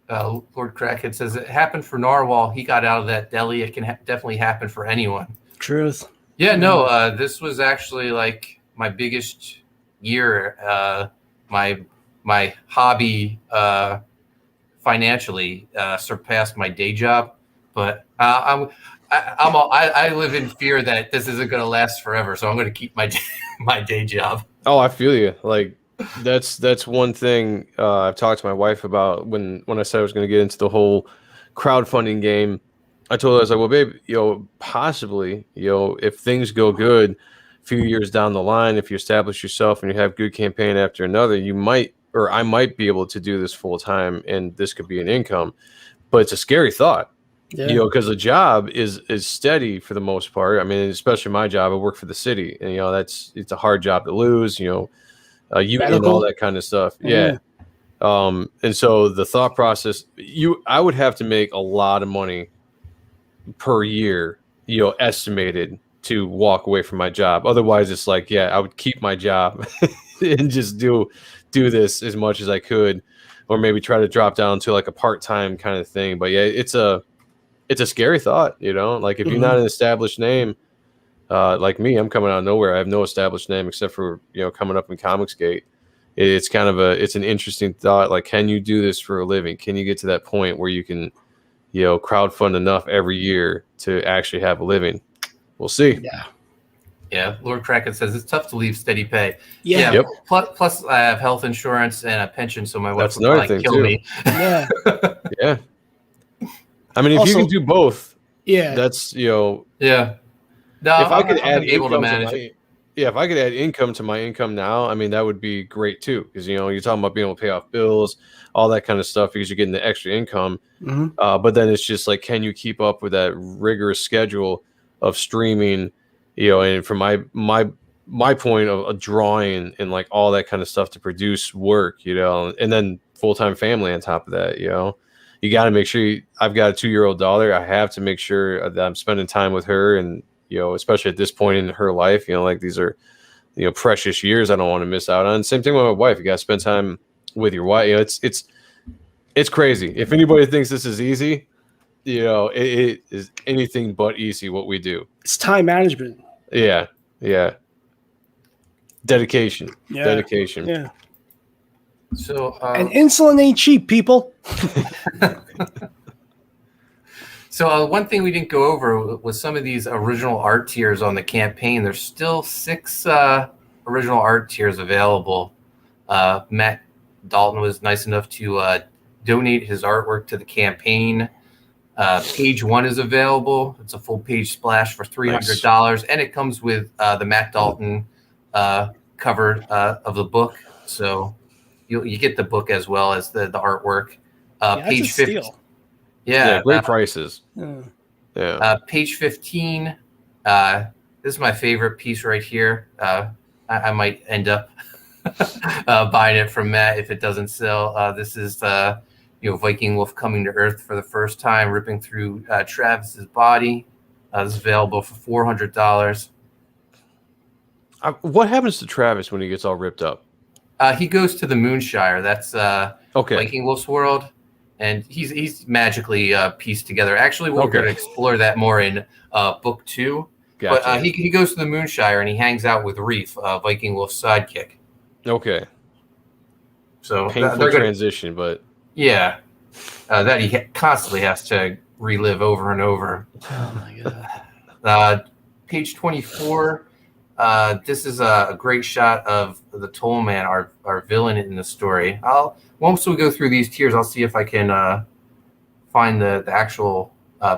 Lord Crackhead says it happened for Narwhal. He got out of that deli. It can definitely happen for anyone. Truth. Yeah, no, this was actually like my biggest year. My hobby financially surpassed my day job, but I live in fear that this isn't going to last forever. So I'm going to keep my day job. Oh, I feel you. Like that's one thing I've talked to my wife about when I said I was going to get into the whole crowdfunding game. I told her, I was like, well, babe, possibly, if things go good a few years down the line, if you establish yourself and you have good campaign after another, I might be able to do this full time, and this could be an income. But it's a scary thought, because the job is steady for the most part. I mean, especially my job, I work for the city, and it's a hard job to lose. You and all that kind of stuff. Yeah. And so the thought process, I would have to make a lot of money per year, estimated to walk away from my job. Otherwise, it's like, I would keep my job and just do this as much as I could, or maybe try to drop down to like a part-time kind of thing. But it's a scary thought, like if you're not an established name, like me, I'm coming out of nowhere. I have no established name except for, coming up in Comicsgate. It's kind of it's an interesting thought. Like, can you do this for a living? Can you get to that point where you can, crowdfund enough every year to actually have a living? We'll see. Yeah. Lord Kraken says it's tough to leave steady pay. Yeah. Yep. Plus, I have health insurance and a pension, so my wife would probably kill me. Yeah. Yeah. I mean, if you can do both, Yeah. That's, you know, Yeah. No, if I could I'm add able to income to manage it. my, yeah, if I could add income to my income now, I mean, that would be great too. Because, you know, you're talking about being able to pay off bills, all that kind of stuff, because you're getting the extra income. Hmm. But then it's just like, can you keep up with that rigorous schedule of streaming? You know, and from my point of drawing and like all that kind of stuff to produce work, you know, and then full-time family on top of that, you know, you got to make sure I've got a 2-year-old daughter. I have to make sure that I'm spending time with her, and you know, especially at this point in her life, you know, like these are, you know, precious years I don't want to miss out on. Same thing with my wife. You got to spend time with your wife. You know, it's crazy. If anybody thinks this is easy, you know, it is anything but easy what we do. It's time management. Yeah. Yeah. Dedication. Yeah. Dedication. Yeah. So, And insulin ain't cheap, people. so one thing we didn't go over was some of these original art tiers on the campaign. There's still 6 original art tiers available. Matt Dalton was nice enough to donate his artwork to the campaign. Page 1 is available. It's a full page splash for $300, and it comes with the Matt Dalton cover of the book. So you get the book as well as the artwork. Page 15. Yeah, great prices. Yeah. Page 15. This is my favorite piece right here. I might end up buying it from Matt if it doesn't sell. This is Viking Wolf coming to Earth for the first time, ripping through Travis's body. This is available for $400. What happens to Travis when he gets all ripped up? He goes to the Moonshire. That's Okay. Viking Wolf's world, and he's magically pieced together. Actually, we're going to explore that more in book 2. Gotcha. But he goes to the Moonshire and he hangs out with Reef, Viking Wolf's sidekick. Okay. So painful transition, but yeah, that he constantly has to relive over and over. Oh my god. Page 24. This is a great shot of the Toll Man, our villain in the story. Once we go through these tiers, I'll see if I can find the actual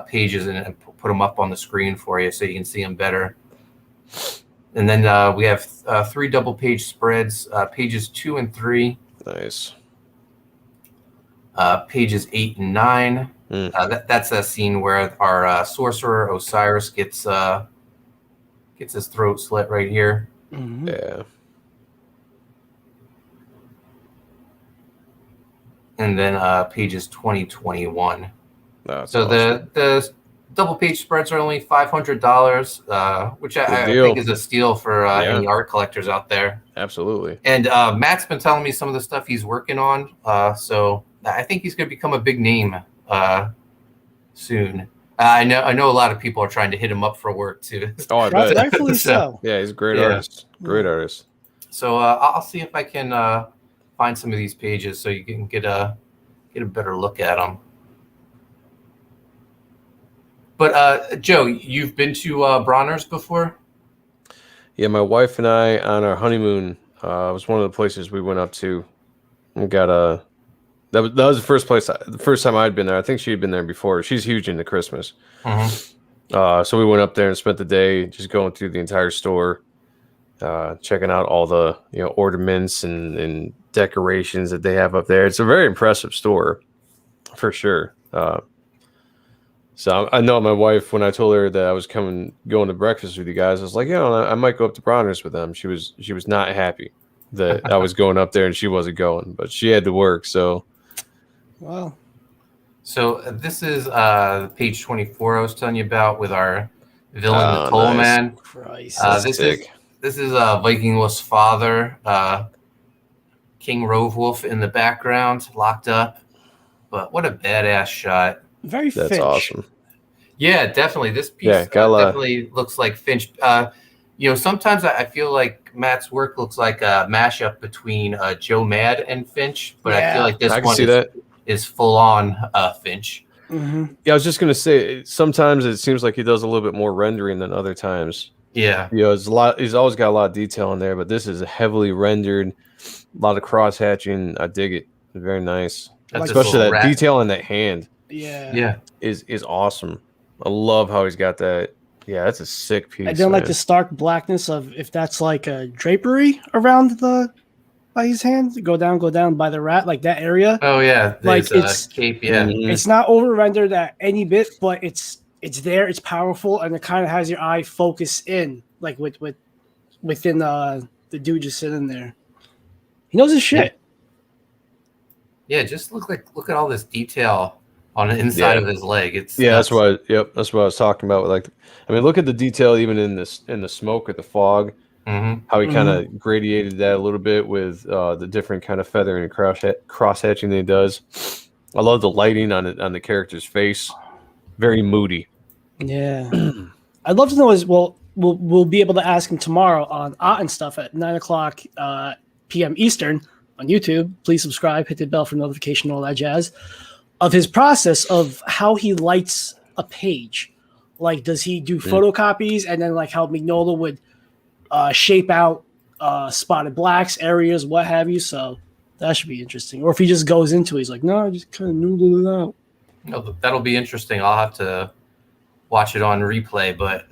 pages and put them up on the screen for you so you can see them better. And then we have 3 double page spreads, pages 2 and 3. Nice. Pages 8 and 9. That's a scene where our sorcerer Osiris gets his throat slit right here. Mm-hmm. Yeah. And then pages 20, 21. That's so awesome. the double page spreads are only $500, which I think is a steal for any art collectors out there. Absolutely. And Matt's been telling me some of the stuff he's working on. So I think he's going to become a big name soon. I know a lot of people are trying to hit him up for work too. Oh, I bet. Rightfully so. Yeah, he's a great artist. Great artist. So I'll see if I can find some of these pages so you can get a better look at them. But Joe, you've been to Bronner's before? Yeah, my wife and I on our honeymoon was one of the places we went up to. We got that was the first time I'd been there. I think she'd been there before. She's huge into Christmas. Mm-hmm. So we went up there and spent the day just going through the entire store, checking out all the ornaments and decorations that they have up there. It's a very impressive store, for sure. So I know my wife, when I told her that I was going to breakfast with you guys, I was like, I might go up to Bronner's with them. She was not happy that I was going up there and she wasn't going, but she had to work. So, wow. So this is page 24 I was telling you about with our villain, the Toll Man. Christ. This is Viking Wolf's father, King Rovewolf in the background, locked up. But what a badass shot. Very That's Finch. awesome. Yeah, definitely. This piece definitely looks like Finch. Sometimes I feel like Matt's work looks like a mashup between Joe Mad and Finch, but I feel like this one is full on Finch. Mm-hmm. Yeah, I was just gonna say sometimes it seems like he does a little bit more rendering than other times. Yeah, it's a lot. He's always got a lot of detail in there, but this is heavily rendered, a lot of cross hatching. I dig it. Very nice, especially that detail in that hand. Yeah, is awesome. I love how he's got that. Yeah, that's a sick piece. And then like man. the stark blackness of if that's like a drapery around by his hand, go down by the rat, like that area. Oh yeah, Like there's cape. Yeah, Mhm. it's not over rendered at any bit, but it's there, it's powerful, and it kind of has your eye focus in, like within the dude just sitting there. He knows his shit. yeah. Just look at all this detail on the inside Yeah. of his leg. It's Yeah, nuts. that's what I was talking about. Like, I mean, look at the detail even in the smoke or the fog. Mhm. How he kind of gradiated that a little bit with the different kind of feathering and cross hatching that he does. I love the lighting on the character's face. Very moody. Yeah. I'd love to know as well. We'll be able to ask him tomorrow on Art and Stuff at 9:00 p.m. Eastern on YouTube. Please subscribe, hit the bell for notification, all that jazz. Of his process of how he lights a page. Like, does he do photocopies and then like how Mignola would shape out spotted blacks, areas, what have you? So that should be interesting. Or if he just goes into it, he's like, no, I just kind of noodle it out. No, that'll be interesting. I'll have to watch it on replay, but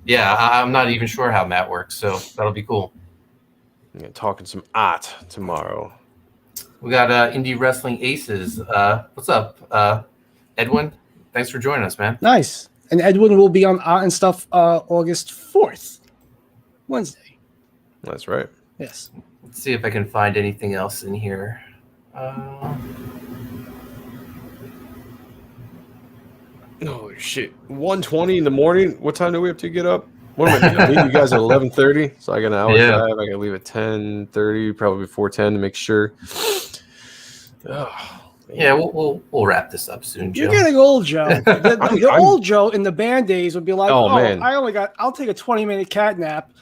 yeah, I'm not even sure how Matt works, so that'll be cool. Yeah, talking some art tomorrow. We got Indie Wrestling Aces. What's up, Edwin? Thanks for joining us, man. Nice. And Edwin will be on Art and Stuff August 4th, Wednesday. That's right. Yes. Let's see if I can find anything else in here. Oh shit! 1:20 in the morning. What time do we have to get up? What am I doing? I meet you guys at 11:30, so I got an hour drive. I got to leave at 10:30, probably before 10 to make sure. Oh, Yeah, we'll wrap this up soon, Joe. You're getting old, Joe. The old Joe in the band days would be like, Oh, oh man. I'll take a 20-minute cat nap,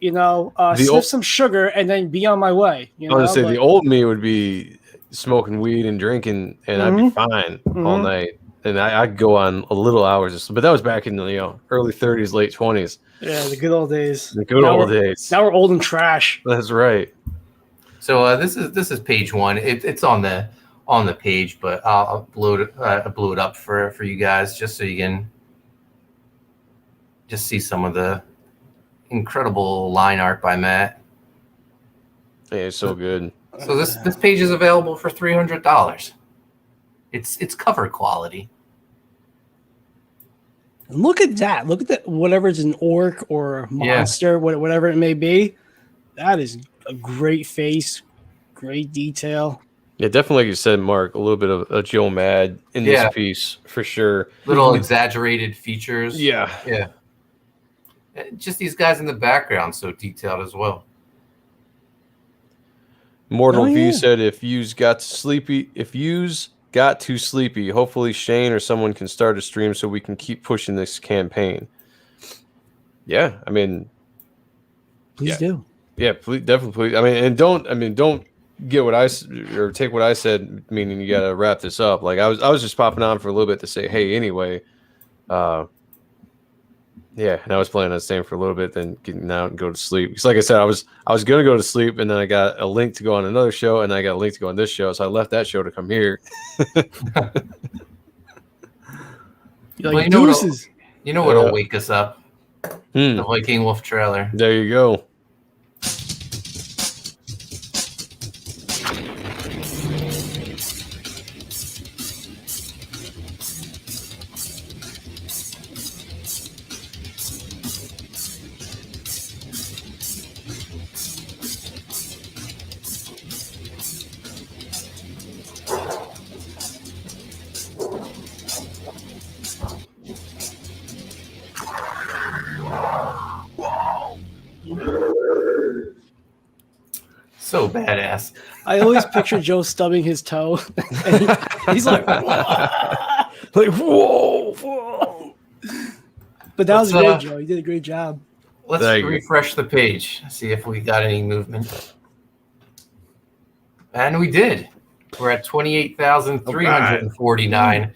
sniff old- some sugar, and then be on my way. I was gonna say the old me would be smoking weed and drinking, and I'd be fine all night, and I'd go on a little hours. But that was back in the early 30s, late 20s. Yeah, the good old days. The good old days. Now we're old and trash. That's right. So this is page one. It's on the page, but I'll blow it up for you guys just so you can just see some of the incredible line art by Matt. Yeah, it's so good. So this page is available for $300. It's cover quality. Look at that. Look at that. Whatever it's an orc or a monster, whatever it may be. That is a great face, great detail. Yeah, definitely, like you said, Mark, a little bit of a Joe Mad in this piece for sure. Little exaggerated features. Yeah. Just these guys in the background, so detailed as well. Mortal V said, if you's got too sleepy, hopefully Shane or someone can start a stream so we can keep pushing this campaign. Yeah, I mean, Please do. Yeah, definitely. Please. I mean, don't get what or take what I said, meaning you got to wrap this up. Like I was just popping on for a little bit to say, hey, anyway, yeah, and I was planning on staying for a little bit, then getting out and go to sleep. Because, like I said, I was gonna go to sleep, and then I got a link to go on another show, and I got a link to go on this show, so I left that show to come here. You're like, deuces. You know what'll wake us up? The Viking Wolf trailer. There you go. So badass. I always picture Joe stubbing his toe. And he's like, whoa. But that was great, Joe. You did a great job. Let's refresh the page, see if we got any movement. And we did. We're at 28,349.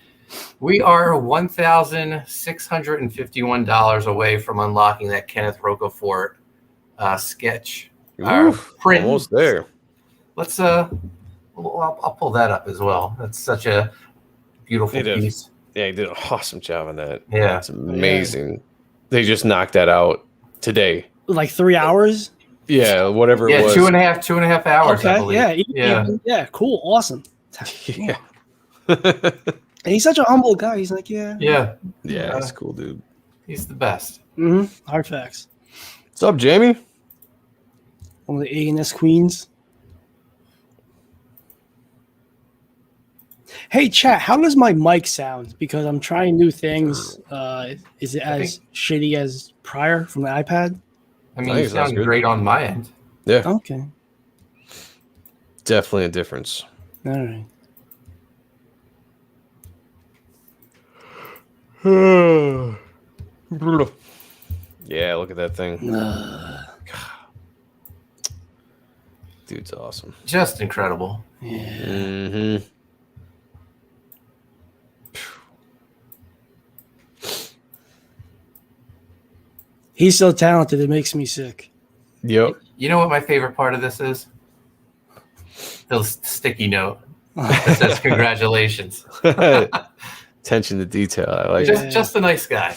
We are $1,651 away from unlocking that Kenneth Rocafort sketch. Print. Almost there. Let's I'll pull that up as well. That's such a beautiful piece. Yeah, he did an awesome job on that. Yeah. That's amazing. They just knocked that out today. Like 3 hours. Yeah, whatever it Yeah, was. 2.5 hours, I Okay, believe. yeah, Yeah. yeah, cool, awesome. Yeah. And he's such a humble guy. He's like, yeah, Yeah. Yeah, he's a cool dude. He's the best. Hard facts. What's up, Jamie? One of the A&S queens. Hey, chat, how does my mic sound? Because I'm trying new things. Is it as shitty as prior from the iPad? I mean, you sound great on my end. Yeah. Okay. Definitely a difference. All right. Yeah, look at that thing. Dude's awesome. Just incredible. Yeah. Mm-hmm. He's so talented, it makes me sick. Yep. You know what my favorite part of this is? The sticky note that says congratulations. Attention to detail. I like it. Just a nice guy.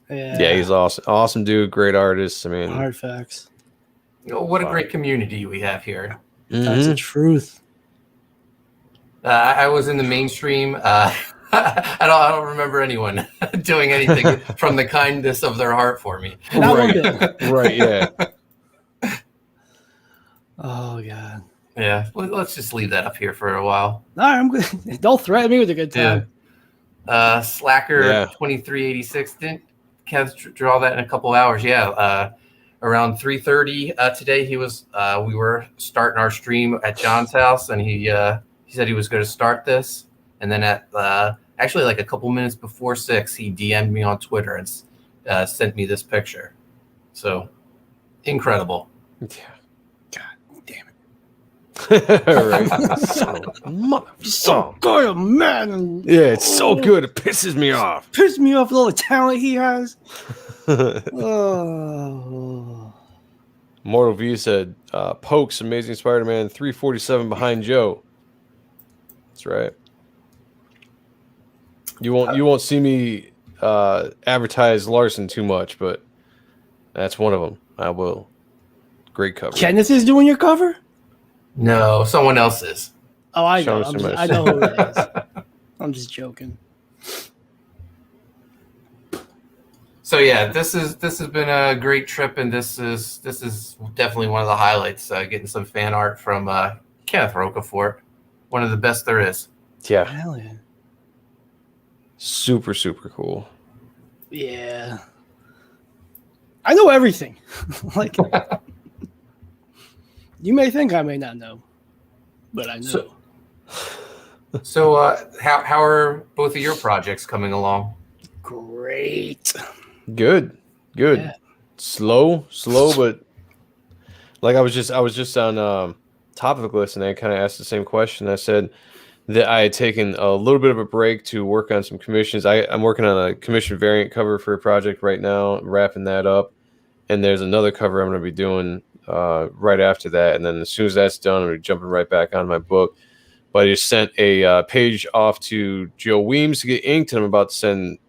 Yeah, he's awesome. Awesome dude. Great artist. I mean, hard facts. You know, what a great community we have here. That's the truth. I was in the mainstream. I don't remember anyone doing anything from the kindness of their heart for me. Not one right. bit. Right. Yeah. Oh god. Yeah, let's just leave that up here for a while. All right, I'm good. Don't threaten me with a good time. Slacker 2386 didn't Kev draw that in a couple hours. Yeah, around 3:30 today he was. We were starting our stream at John's house, and he said he was going to start this, and then at actually like a couple minutes before 6, he DM'd me on Twitter and sent me this picture. So incredible. Yeah. Right. so good, man. Yeah, it's so good. It pisses me off. Pisses me off with all the talent he has. Oh. Mortal V said, Pokes, Amazing Spider-Man 347 behind Joe. That's right. You won't see me advertise Larson too much, but that's one of them. I will. Great cover. Kenneth is doing your cover? No, someone else is. Oh, I know. I know who it is. I'm just joking. So yeah, this has been a great trip, and this is definitely one of the highlights. Getting some fan art from Kenneth Rocafort, one of the best there is. Yeah. Hell yeah. Super, super cool. Yeah. I know everything. Like, you may think I may not know, but I know. So how are both of your projects coming along? Great. Good. Yeah. Slow, but like I was just on Topic List, and I kind of asked the same question. I said that I had taken a little bit of a break to work on some commissions. I'm working on a commission variant cover for a project right now, wrapping that up, and there's another cover I'm going to be doing right after that, and then as soon as that's done, I'm going to be jumping right back on my book. But I just sent a page off to Joe Weems to get inked, and I'm about to send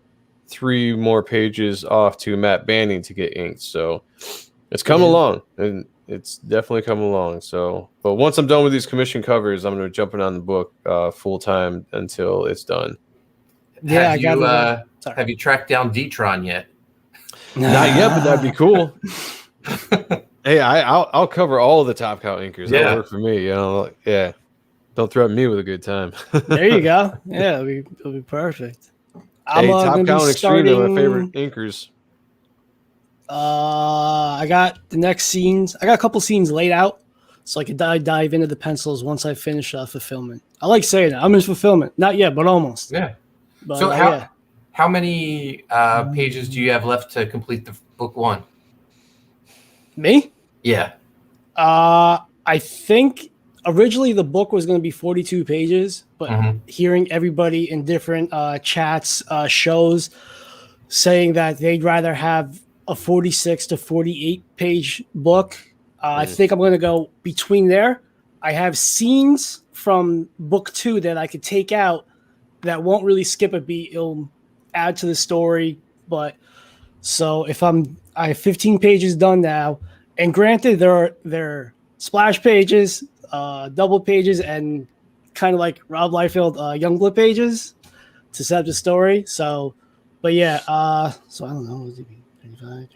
3 more pages off to Matt Banning to get inked. So it's coming along, and it's definitely coming along. So, but once I'm done with these commission covers, I'm going to jump in on the book full time until it's done. Yeah, have you tracked down D-Tron yet? Not yet, but that'd be cool. Hey, I'll cover all of the Top Cow inkers. That'll work for me. Yeah. Don't threaten me with a good time. There you go. Yeah, it'll be perfect. Hey, Top Cow and Extreme are my favorite inkers. I got the next scenes. I got a couple scenes laid out, so I could dive into the pencils once I finish fulfillment. I like saying that. I'm in fulfillment. Not yet, but almost. Yeah. But, so how many pages do you have left to complete the book 1? Me? Yeah. I think originally the book was going to be 42 pages, but hearing everybody in different chats, shows saying that they'd rather have a 46 to 48 page book. I think I'm going to go between there. I have scenes from book 2 that I could take out that won't really skip a beat. It'll add to the story. But so if I have 15 pages done now, and granted there are splash pages, double pages, and kind of like Rob Liefeld Youngblood pages to set up the story. So, but yeah, so I don't know, 25,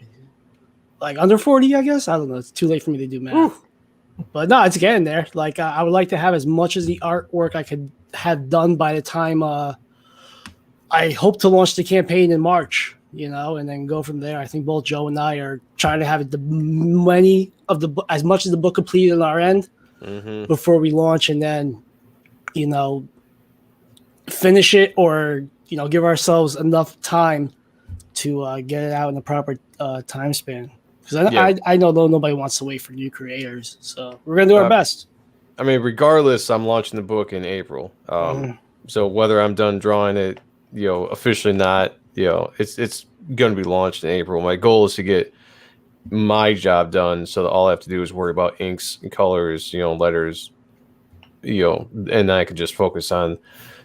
like under 40, I guess. I don't know. It's too late for me to do math. Ooh. But no, it's getting there. Like I would like to have as much as the artwork I could have done by the time I hope to launch the campaign in March, and then go from there. I think both Joe and I are trying to have as much as the book completed on our end before we launch, and then finish it or give ourselves enough time to get it out in the proper time span. Because I know nobody wants to wait for new creators, so we're gonna do our best. I mean, regardless, I'm launching the book in April. So whether I'm done drawing it, officially not, it's going to be launched in April. My goal is to get my job done, so that all I have to do is worry about inks and colors, letters, and then I can just focus on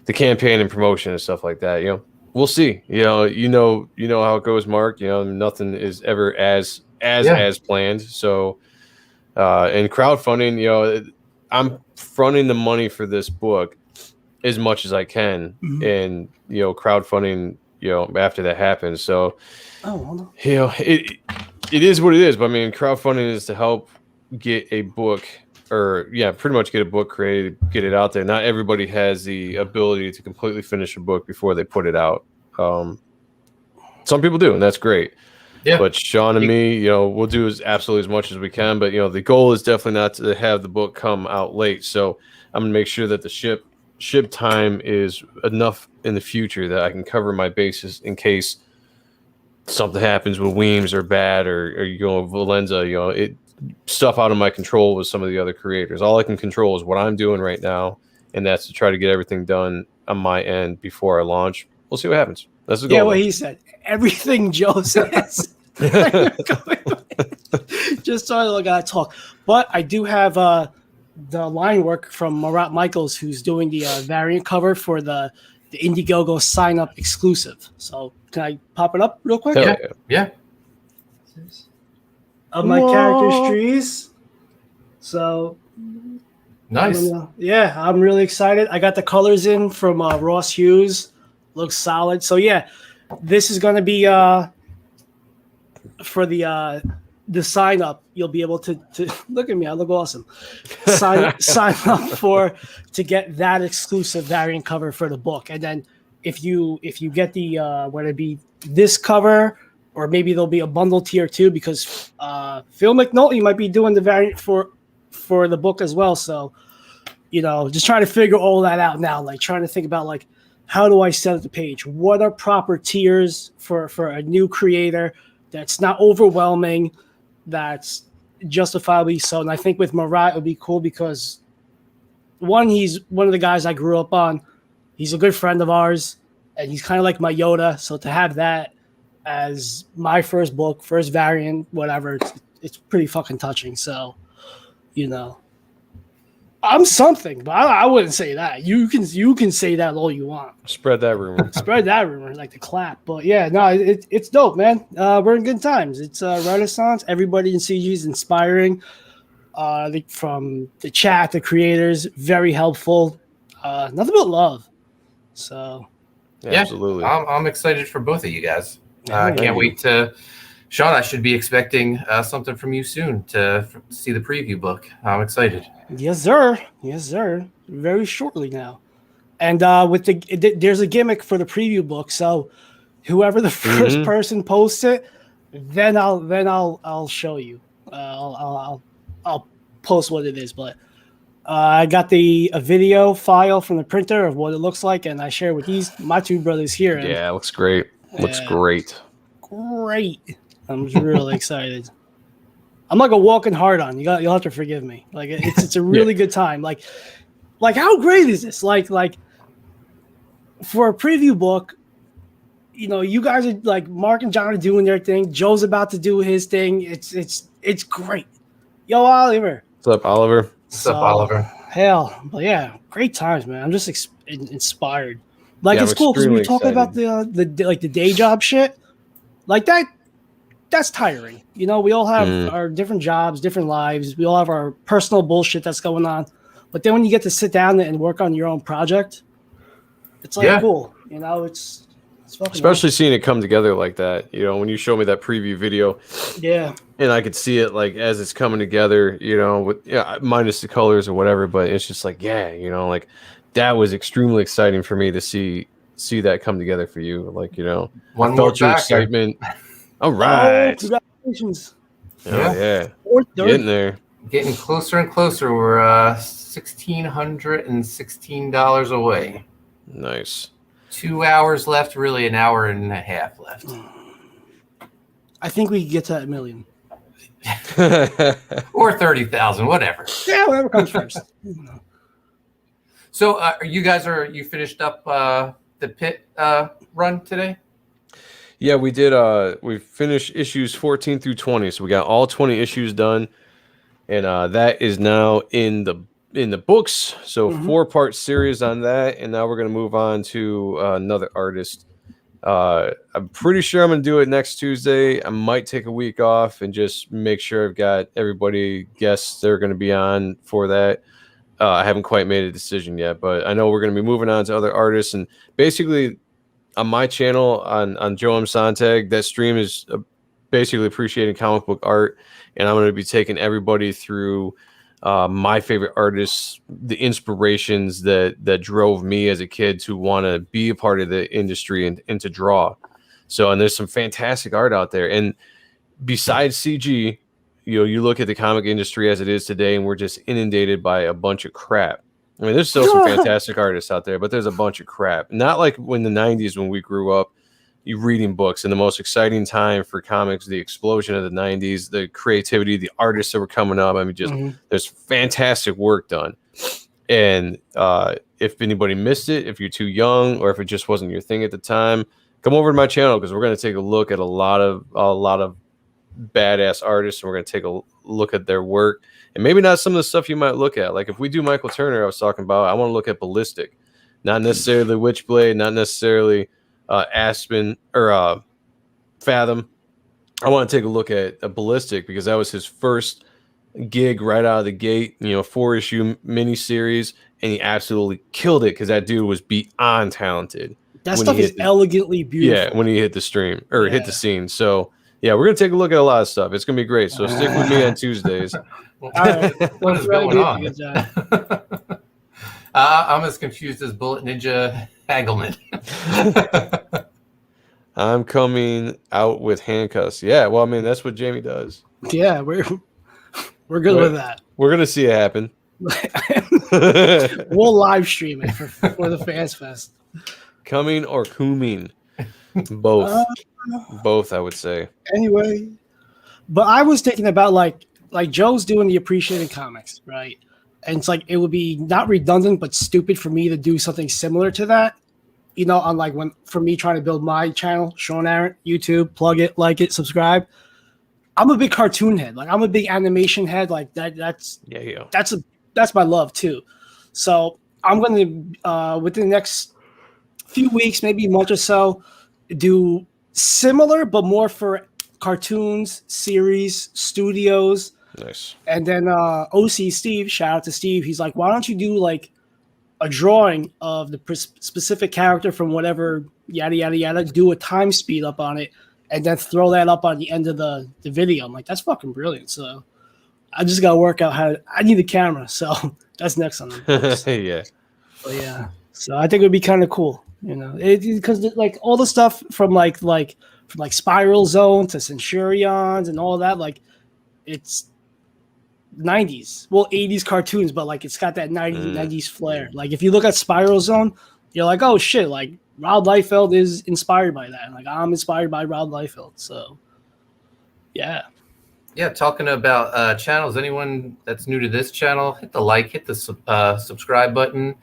the campaign and promotion and stuff like that. We'll see. You know how it goes, Mark. Nothing is ever as planned. So, and crowdfunding, I'm fronting the money for this book as much as I can, and crowdfunding, after that happens. So, it is what it is. But I mean, crowdfunding is to help get a book, or pretty much get a book created, get it out there. Not everybody has the ability to completely finish a book before they put it out. Some people do, and that's great. Yeah. But Sean and me, we'll do absolutely as much as we can. But the goal is definitely not to have the book come out late. So I'm gonna make sure that the ship time is enough in the future that I can cover my bases in case something happens with Weems or Bad or Valenza. Stuff out of my control with some of the other creators. All I can control is what I'm doing right now, and that's to try to get everything done on my end before I launch. We'll see what happens. That's the goal. Yeah, what he said. Everything Joe says. Just so I gotta talk. But I do have the line work from Marat Michaels, who's doing the variant cover for the Indiegogo sign up exclusive. So can I pop it up real quick? Yeah. Of my character's trees. So nice. I'm really excited. I got the colors in from Ross Hughes. Looks solid. So this is going to be for the sign up. You'll be able to look at me. I look awesome. Sign up to get that exclusive variant cover for the book. And then if you get the whether it be this cover, or maybe there'll be a bundle tier too, because Phil McNulty might be doing the variant for the book as well. So, just trying to figure all that out now, like trying to think about like, how do I set up the page? What are proper tiers for a new creator that's not overwhelming, that's justifiably so? And I think with Marat, it would be cool because one, he's one of the guys I grew up on. He's a good friend of ours, and he's kind of like my Yoda. So to have that as my first book, first variant, whatever, it's pretty fucking touching. So, I'm something, but I wouldn't say that. You can say that all you want. Spread that rumor. Spread that rumor, like the clap. But yeah, no, it's dope, man. We're in good times. It's Renaissance. Everybody in CG is inspiring. From the chat, the creators, very helpful. Nothing but love. So, absolutely. I'm excited for both of you guys. I can't wait to. Sean, I should be expecting something from you soon to see the preview book. I'm excited. Yes, sir. Yes, sir. Very shortly now. And there's a gimmick for the preview book. So whoever the first person posts it, then I'll show you. I'll post what it is. But I got a video file from the printer of what it looks like, and I share with my two brothers here. And it looks great. Looks great. Great. I'm really excited. I'm like a walking hard on. You'll have to forgive me. Like it's a really good time. Like how great is this? Like for a preview book, you guys are like Mark and John are doing their thing. Joe's about to do his thing. It's great. Yo, Oliver. What's up, Oliver? What's up, Oliver? Hell, but yeah, great times, man. I'm just inspired. Like Yeah, it's I'm cool because we were extremely talking about the day job shit. Like that's tiring. You know, we all have our different jobs, different lives. We all have our personal bullshit that's going on. But then when you get to sit down and work on your own project, it's like cool. You know, it's fucking Especially awesome. seeing it come together like that. You know, when you show me that preview video, Yeah. and I could see it like as it's coming together, you know, with minus the colors or whatever, but it's just like, yeah, you know, like that was extremely exciting for me to see that come together for you. Like, you know, One I more felt your backer. excitement. All Oh, right. congratulations. Oh yeah. 430. Getting there. Getting closer and closer. We're $1,616 away. Nice. 2 hours left, really an hour and a half left. I think we could get to that million. Or 30,000, whatever. Yeah, whatever comes first. So you finished up the pit run today? Yeah, we did. We finished issues 14 through 20, so we got all 20 issues done, and that is now in the books. So 4-part series on that, and now we're gonna move on to another artist. I'm pretty sure I'm gonna do it next Tuesday. I might take a week off and just make sure I've got everybody guests that are gonna be on for that. I haven't quite made a decision yet, but I know we're gonna be moving on to other artists, and basically on my channel on Joe M. Sontag, that stream is basically appreciating comic book art, and I'm going to be taking everybody through my favorite artists, the inspirations that drove me as a kid to want to be a part of the industry and to draw. So, and there's some fantastic art out there. And besides CG, you know, you look at the comic industry as it is today, and we're just inundated by a bunch of crap. I mean, there's still some fantastic artists out there, but there's a bunch of crap. Not like when the 90s when we grew up, you reading books, and the most exciting time for comics, the explosion of the 90s, the creativity, the artists that were coming up. I mean, just there's fantastic work done. And if anybody missed it, if you're too young, or if it just wasn't your thing at the time, come over to my channel, because we're going to take a look at a lot of badass artists, and we're going to take a look at their work. And maybe not some of the stuff you might look at. Like if we do Michael Turner, I was talking about, I want to look at Ballistic, not necessarily Witchblade, not necessarily Aspen or Fathom. I want to take a look at Ballistic, because that was his first gig right out of the gate, you know, 4-issue miniseries, and he absolutely killed it, because that dude was beyond talented. That stuff is elegantly beautiful. Yeah, when he hit the stream or hit the scene. So yeah, we're gonna take a look at a lot of stuff. It's gonna be great. So stick with me on Tuesdays. All right. What is going on? I'm as confused as Bullet Ninja Haggleman. I'm coming out with handcuffs. Yeah, well, I mean, that's what Jamie does. Yeah, we're good with that. We're gonna see it happen. We'll live stream it for the Fans Fest. Coming or cooming, both. Both, I would say. Anyway, but I was thinking about like Joe's doing the appreciated comics, right? And it's like it would be not redundant but stupid for me to do something similar to that. You know, on like for me trying to build my channel, Sean Aaron, YouTube, plug it, like it, subscribe. I'm a big cartoon head. Like I'm a big animation head. Like that's my love too. So I'm gonna within the next few weeks, maybe a month or so, do similar but more for cartoons, series, studios. Nice. And then OC Steve, shout out to Steve, he's like, why don't you do like a drawing of the specific character from whatever yada yada yada, do a time speed up on it, and then throw that up on the end of the video. I'm like, that's fucking brilliant. So I just gotta work out I need a camera, so that's next on the books. Yeah. But yeah, so I think it would be kind of cool, you know, because like all the stuff from like Spiral Zone to Centurions and all that, like it's 90s, well 80s cartoons, but like it's got that 90s flair. Like if you look at Spiral Zone, you're like, oh shit, like Rob Liefeld is inspired by that. Like I'm inspired by Rob Liefeld. So yeah. Talking about channels, anyone that's new to this channel, hit the like, hit the subscribe button.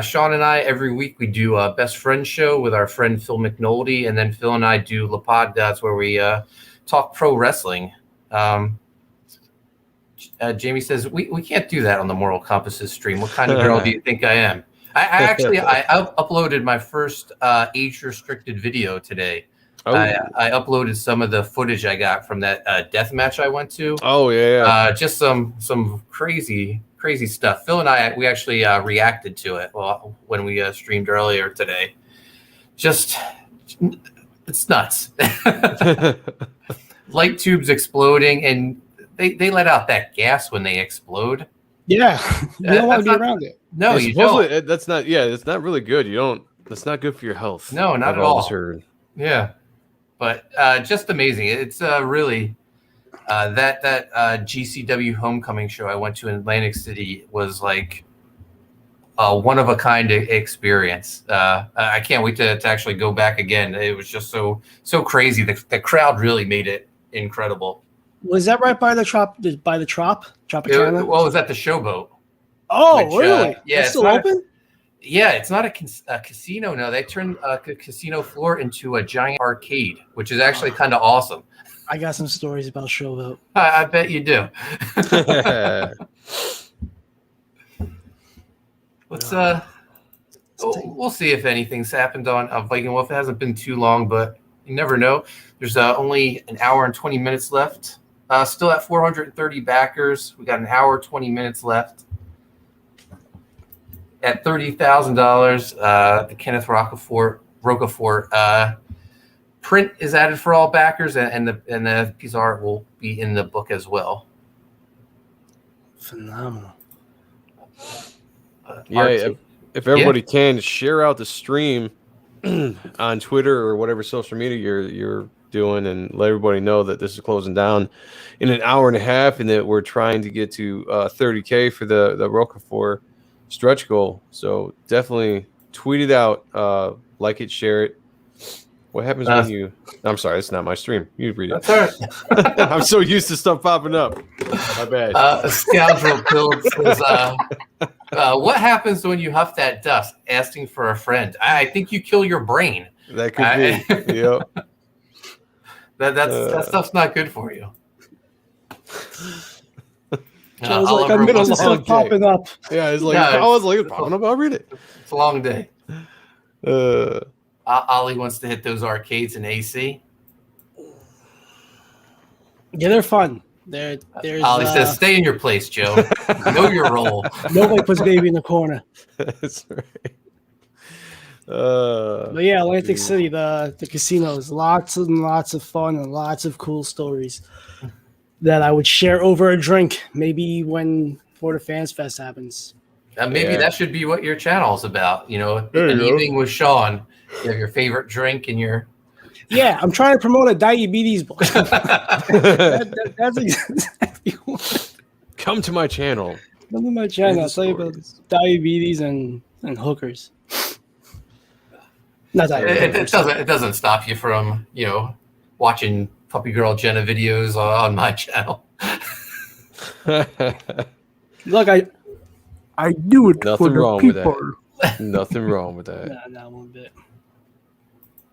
Sean and I, every week we do a best friend show with our friend Phil McNulty, and then Phil and I do La Podcast, where we talk pro wrestling. Jamie says, we can't do that on the Moral Compasses stream. What kind of girl do you think I am? I uploaded my first age-restricted video today. Oh. I uploaded some of the footage I got from that death match I went to. Oh yeah. Just some crazy stuff. Phil and we actually reacted to it when we streamed earlier today. Just it's nuts. Light tubes exploding, and they let out that gas when they explode. Yeah, you don't want to be around it. No, you don't. That's not. Yeah, it's not really good. You don't. That's not good for your health. No, not I've at all. always heard. Yeah, but just amazing. It's really that GCW homecoming show I went to in Atlantic City was like a one of a kind experience. I can't wait to actually go back again. It was just so crazy. The crowd really made it incredible. Was that right by the Tropicana? It was at the Showboat. Oh, which, really? Yeah, it's still open? Yeah, it's not a casino now. They turned a casino floor into a giant arcade, which is actually kind of awesome. I got some stories about Showboat. I bet you do. We'll see if anything's happened on Viking Wolf. It hasn't been too long, but you never know. There's only an hour and 20 minutes left. Still at 430 backers. We got an hour, 20 minutes left. At $30,000, the Kenneth Rocafort print is added for all backers, and the piece of art will be in the book as well. Phenomenal. If everybody can share out the stream on Twitter or whatever social media you're doing, and let everybody know that this is closing down in an hour and a half, and that we're trying to get to 30K for the Rocafort stretch goal. So definitely tweet it out, like it, share it. What happens when you? I'm sorry, it's not my stream. You read it. That's all right. I'm so used to stuff popping up. My bad. Scoundrel Build says, "What happens when you huff that dust? Asking for a friend. I think you kill your brain. That could be. Yep. That stuff's not good for you." Sounds like I'm gonna stuff popping up. Yeah, it's like I was like, it's popping up. I'll read it. It's a long day. Ollie wants to hit those arcades in AC. Yeah, they're fun. There's Ollie says, "Stay in your place, Joe. Know your role." Nobody puts baby in the corner. That's right. But yeah, Atlantic City, the casinos, lots and lots of fun and lots of cool stories that I would share over a drink. Maybe when Florida Fans Fest happens. Maybe that should be what your channel is about. An evening with Sean. You have your favorite drink and your. Yeah, I'm trying to promote a diabetes book. That's exactly what. Come to my channel. Come to my channel. I'll tell you about diabetes and hookers. Not diabetes. It doesn't stop you from watching Puppy Girl Jenna videos on my channel. Look, I do it Nothing for the wrong people. with that. Nothing wrong with that. Nah, not one bit.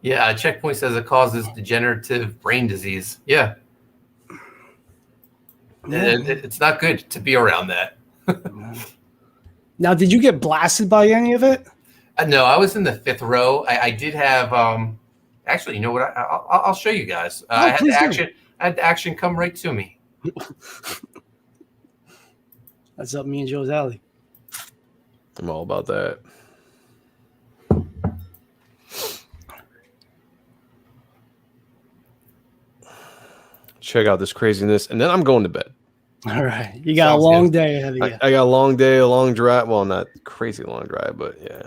Yeah, Checkpoint says it causes degenerative brain disease. Yeah. It's not good to be around that. Now, did you get blasted by any of it? No, I was in the fifth row. I did have actually, you know what? I'll show you guys. I had the action come right to me. That's up me and Joe's alley. I'm all about that. Check out this craziness, and then I'm going to bed. All right. You got a long day ahead of you. I got a long day, a long drive. Well, not crazy long drive, but yeah.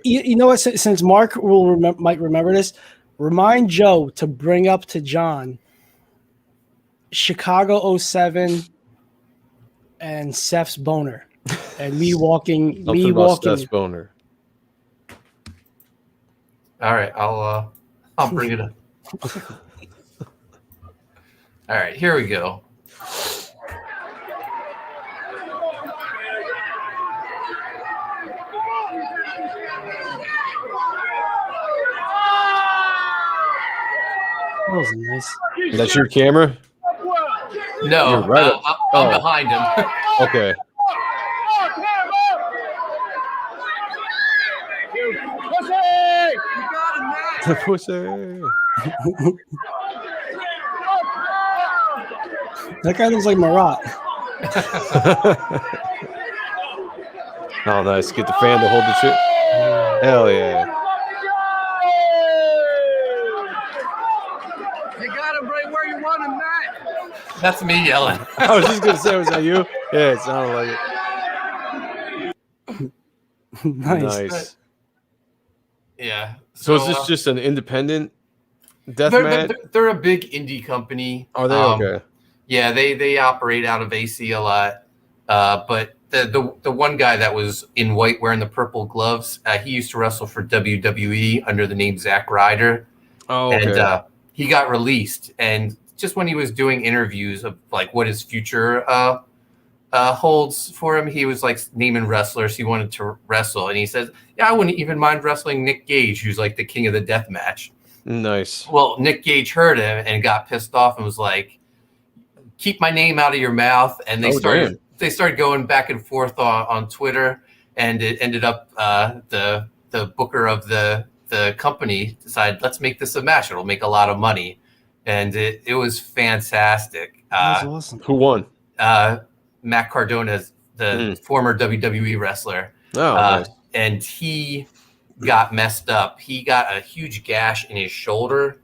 You know what? Since Mark might remember this, remind Joe to bring up to John Chicago 07 and Seth's boner. And me walking. Seth's boner. All right. I'll bring it up. All right. Here we go. That was nice. Is that your camera? No, You're right I'm behind him. Okay. The pussy. That guy looks like Marat. Oh, nice. Get the fan to hold the shit. Hell yeah. You got him right where you want him, Matt. That's me yelling. I was just gonna say, was that you? Yeah, it sounded like it. Nice. Yeah. So is this just an independent death match? They're a big indie company. Are they okay? Yeah, they operate out of AC a lot. But the one guy that was in white wearing the purple gloves, he used to wrestle for WWE under the name Zack Ryder. Oh, okay. And he got released. And just when he was doing interviews of like what his future holds for him, he was like naming wrestlers he wanted to wrestle. And he says, yeah, I wouldn't even mind wrestling Nick Gage, who's like the king of the death match. Nice. Well, Nick Gage heard him and got pissed off and was like, keep my name out of your mouth. And they started going back and forth on Twitter, and it ended up the booker of the company decided, let's make this a match. It'll make a lot of money. And it was fantastic. That was awesome. Who won? Matt Cardona, the former WWE wrestler. Oh, nice. And he got messed up. He got a huge gash in his shoulder.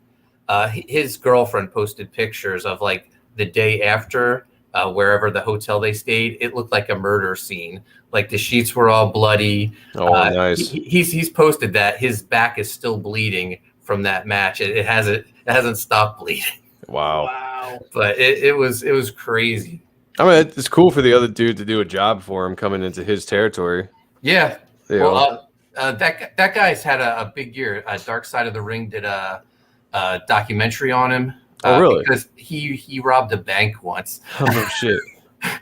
His girlfriend posted pictures of like the day after, wherever the hotel they stayed. It looked like a murder scene. Like the sheets were all bloody. Oh, nice. He's posted that his back is still bleeding from that match. It hasn't stopped bleeding. Wow. But it was crazy. I mean, it's cool for the other dude to do a job for him coming into his territory. Yeah. Yeah. Well, that guy's had a big year. Dark Side of the Ring did a documentary on him. Oh, really? Because he robbed a bank once. Oh, no shit.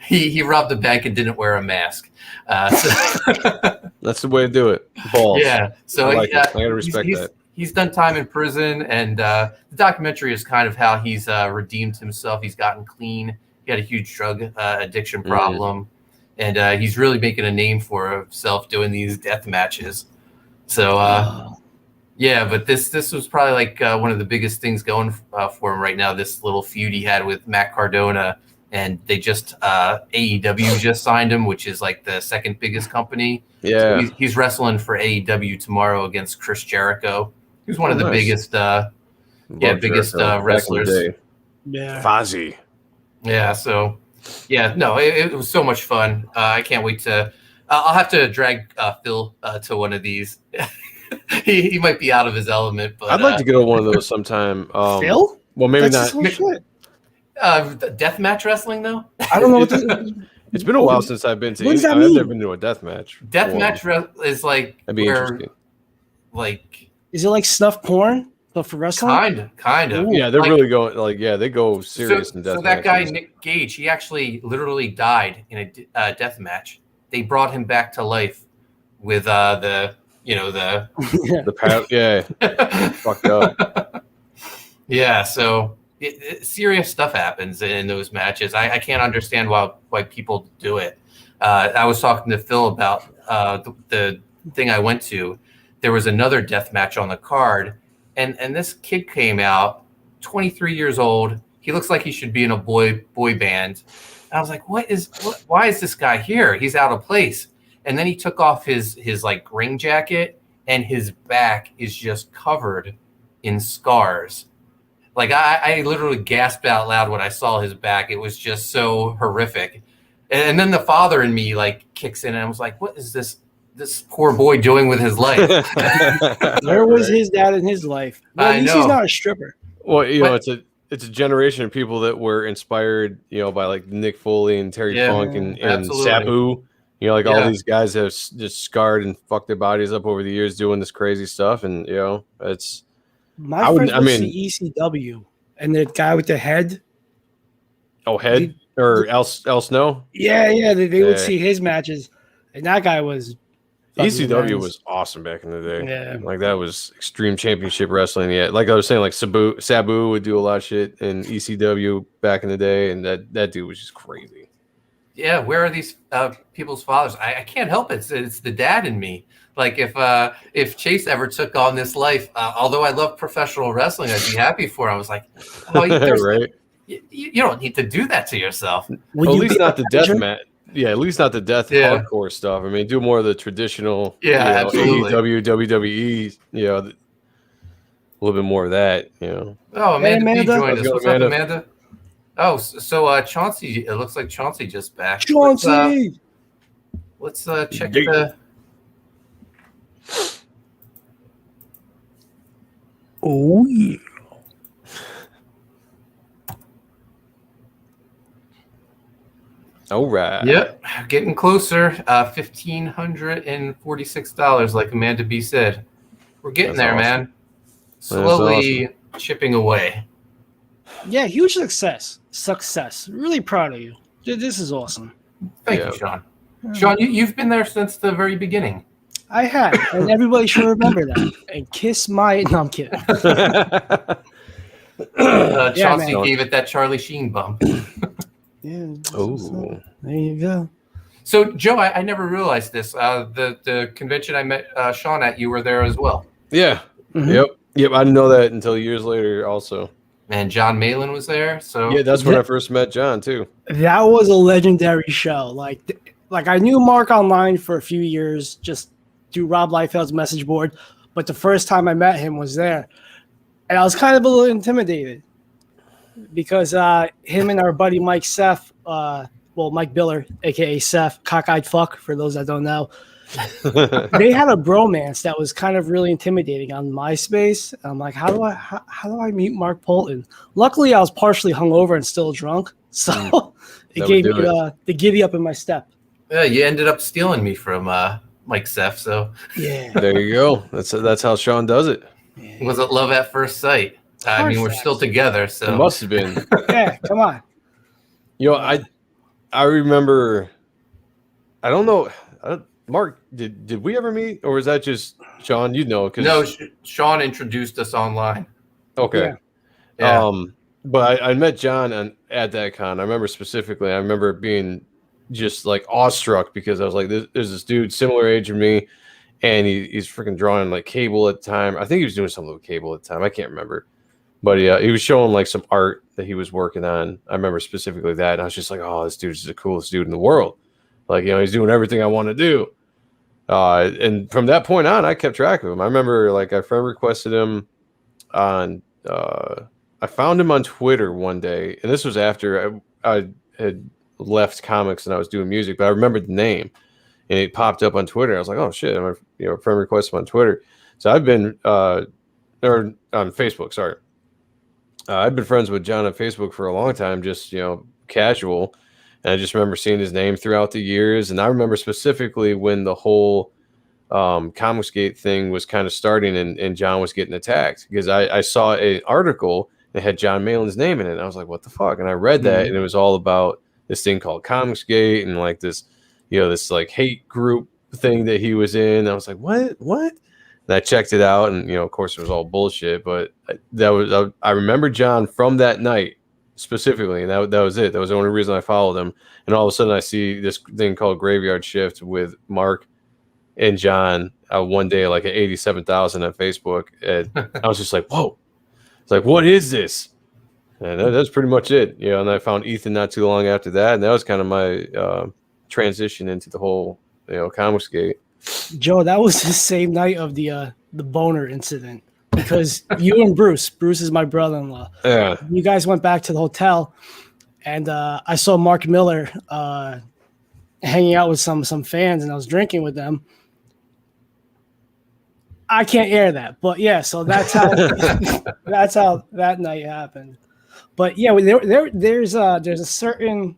He robbed a bank and didn't wear a mask. That's the way to do it. Balls. Yeah. So I gotta respect that. He's done time in prison, and the documentary is kind of how he's redeemed himself. He's gotten clean. He had a huge drug addiction problem, and he's really making a name for himself doing these death matches. So, yeah, but this was probably like one of the biggest things going for him right now. This little feud he had with Matt Cardona, and they just AEW just signed him, which is like the second biggest company. Yeah, so he's wrestling for AEW tomorrow against Chris Jericho, who's one of the biggest, biggest wrestlers. Yeah, Fozzy. Yeah, so no, it was so much fun. I can't wait to. I'll have to drag Phil to one of these. he might be out of his element, but I'd like to go to one of those sometime. Phil? Well, maybe That's not. shit. Deathmatch wrestling though. I don't know what this, It's been a while since I've been to. What does that I've mean? never been to a death match. Deathmatch is like That'd be interesting. Like is it like snuff porn but for wrestling? kind of. Yeah, they're like, really going they go serious in death. So that guy matches. Nick Gage, he actually literally died in a death match. They brought him back to life with the fucked up. Yeah, so serious stuff happens in those matches. I can't understand why people do it. I was talking to Phil about the thing I went to. There was another death match on the card, and this kid came out, 23 years old. He looks like he should be in a boy band. And I was like, why is this guy here? He's out of place. And then he took off his like ring jacket, and his back is just covered in scars. Like I literally gasped out loud when I saw his back. It was just so horrific. And then the father in me like kicks in, and I was like, what is this poor boy doing with his life? Where was his dad in his life? Well, at least he's not a stripper. Well, know, it's a generation of people that were inspired, by like Nick Foley and Terry Funk and Sabu. All these guys have just scarred and fucked their bodies up over the years doing this crazy stuff, and it's. My friend was the ECW, and the guy with the head. Oh, head or Al Snow? Yeah, they would see his matches, and that guy was. ECW was awesome back in the day. Yeah, like that was Extreme Championship Wrestling. Yeah, like I was saying, like Sabu would do a lot of shit in ECW back in the day, and that dude was just crazy. Yeah, where are these people's fathers? I can't help it. It's the dad in me. Like if Chase ever took on this life, although I love professional wrestling, I'd be happy for him. I was like, oh, Right. you don't need to do that to yourself. Will Well, at you least be not a the death manager? match. Yeah, at least not the death Yeah. hardcore stuff. I mean, do more of the traditional, Yeah, absolutely. AEW, WWE, a little bit more of that, Oh, Hey, Amanda B Amanda. joined How's it us. going, What's up, Amanda? Amanda? Oh, so Chauncey. It looks like Chauncey just back. Chauncey. Let's check Yeah. the. Oh yeah. All right. Yep, getting closer. $1,546, like Amanda B said. We're getting That's there, awesome. man. Slowly chipping away. Yeah, huge success. Success. Really proud of you. This is awesome. Thank you, Sean. Sean, you've been there since the very beginning. I have, and everybody should remember that. And kiss my. No, I'm kidding. Chauncey man. gave it that Charlie Sheen bump. Yeah. Oh, There you go. So, Joe, I never realized this. The convention I met Sean at, you were there as well. yeah. Mhm. Yep. I didn't know that until years later. Also, And John Malin was there. So yeah, that's when I first met John too. That was a legendary show. Like I knew Mark online for a few years, just through Rob Liefeld's message board. But the first time I met him was there, and I was kind of a little intimidated because him and our buddy Mike Seth, Mike Biller, aka Seth, cockeyed fuck for those that don't know, they had a bromance that was kind of really intimidating on MySpace. I'm like, how do I meet Mark Polton? Luckily, I was partially hungover and still drunk, so it gave me the giddy up in my step. yeah, you ended up stealing me from Mike Seth. So Yeah, There you go. That's how Sean does it. was it love at first sight? I mean, we're Perfect. still together. It So must have been. yeah. Come on. I remember. I don't know. Mark, did we ever meet, or was that just Sean? You know, because no, Sean introduced us online. Okay. Yeah. But I met John at that con. I remember specifically. I remember being just like awestruck because I was like, there's this dude similar age to me, and he's freaking drawing like Cable at the time. I think he was doing something with Cable at the time. I can't remember. But yeah, he was showing like some art that he was working on. I remember specifically that. And I was just like, oh, this dude's the coolest dude in the world. Like, he's doing everything I want to do. And from that point on, I kept track of him. I remember like I friend requested him on, I found him on Twitter one day. And this was after I had left comics and I was doing music, but I remembered the name and it popped up on Twitter. I was like, oh shit, I'm a friend request him on Twitter. So I've been, or on Facebook, sorry. I've been friends with John on Facebook for a long time, just, casual. And I just remember seeing his name throughout the years. And I remember specifically when the whole Comicsgate thing was kind of starting and John was getting attacked because I saw an article that had John Malin's name in it. And I was like, what the fuck? And I read that and it was all about this thing called Comicsgate and like this, this like hate group thing that he was in. And I was like, what? And I checked it out, and of course, it was all bullshit. But I remember John from that night specifically, and that was it. That was the only reason I followed him. And all of a sudden, I see this thing called Graveyard Shift with Mark and John one day, like at 87,000 on Facebook, and I was just like, whoa! It's like, what is this? And that's pretty much it. And I found Ethan not too long after that, and that was kind of my transition into the whole Comicsgate. Joe, that was the same night of the boner incident because you and Bruce is my brother-in-law. Yeah. You guys went back to the hotel, and I saw Mark Miller hanging out with some fans, and I was drinking with them. I can't air that, but yeah, so that's how that's how that night happened. But yeah, there's a certain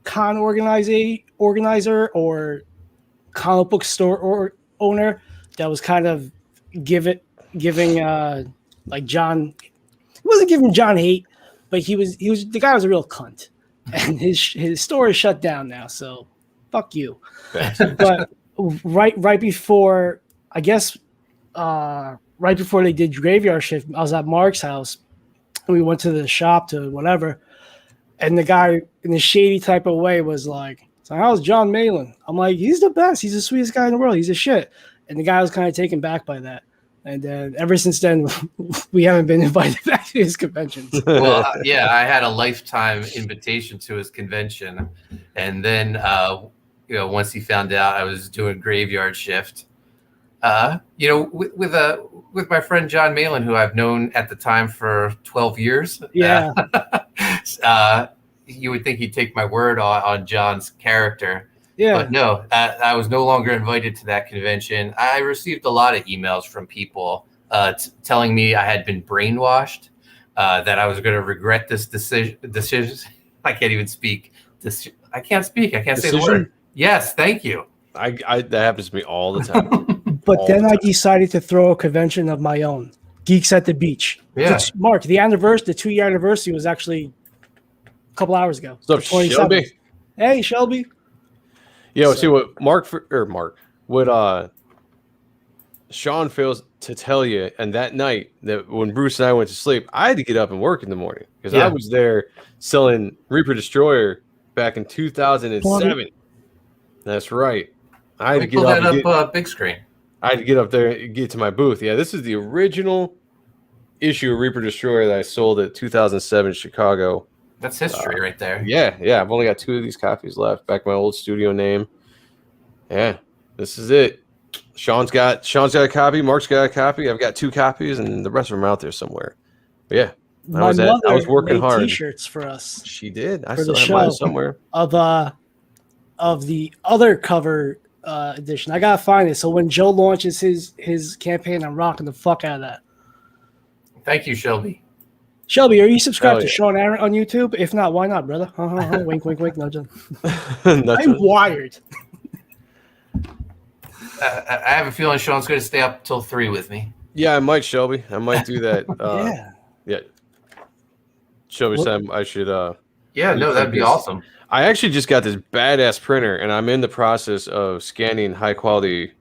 con organizer or comic book store or owner that was kind of giving like John, he wasn't giving John hate, but he was the guy was a real cunt, and his store is shut down now, so fuck you. But right before, I guess right before they did Graveyard Shift, I was at Mark's house and we went to the shop to whatever, And the guy in a shady type of way was like, "So how's John Malin?" I'm like, "He's the best. He's the sweetest guy in the world. He's a shit." And the guy was kind of taken back by that. And then ever since then, we haven't been invited back to his conventions. Well, yeah, I had a lifetime invitation to his convention, and then once he found out I was doing graveyard shift, with my friend John Malin, who I've known at the time for 12 years. Yeah. You would think he'd take my word on John's character. Yeah. But no, I was no longer invited to that convention. I received a lot of emails from people telling me I had been brainwashed, that I was going to regret this decision. I can't even speak. I can't speak. I can't say the word. Yes, thank you. That happens to me all the time. But then I decided to throw a convention of my own, Geeks at the Beach. Yeah. Mark, the 2-year anniversary was actually a couple hours ago. What's up, Shelby? Hey, Shelby. Yeah, see what Sean fails to tell you, and that night that when Bruce and I went to sleep, I had to get up and work in the morning because I was there selling Reaper Destroyer back in 2007. That's right. I had to get up big screen. I had to get up there and get to my booth. Yeah, this is the original issue of Reaper Destroyer that I sold at 2007 Chicago. That's history right there. Yeah. I've only got 2 of these copies left. Back my old studio name. Yeah, this is it. Sean's got a copy. Mark's got a copy. I've got 2 copies, and the rest of them are out there somewhere. But yeah, My mother I was working made hard. T-shirts for us. She did. I for still the have show mine somewhere. Of the other cover edition. I gotta find it. So when Joe launches his campaign, I'm rocking the fuck out of that. Thank you, Shelby. Shelby, are you subscribed to Sean Aaron on YouTube? If not, why not, brother? Wink, wink, wink. No, John. I'm wired. I have a feeling Sean's going to stay up till 3 with me. Yeah, I might, Shelby. I might do that. Yeah. Shelby said I should. That'd be awesome. I actually just got this badass printer, and I'm in the process of scanning high quality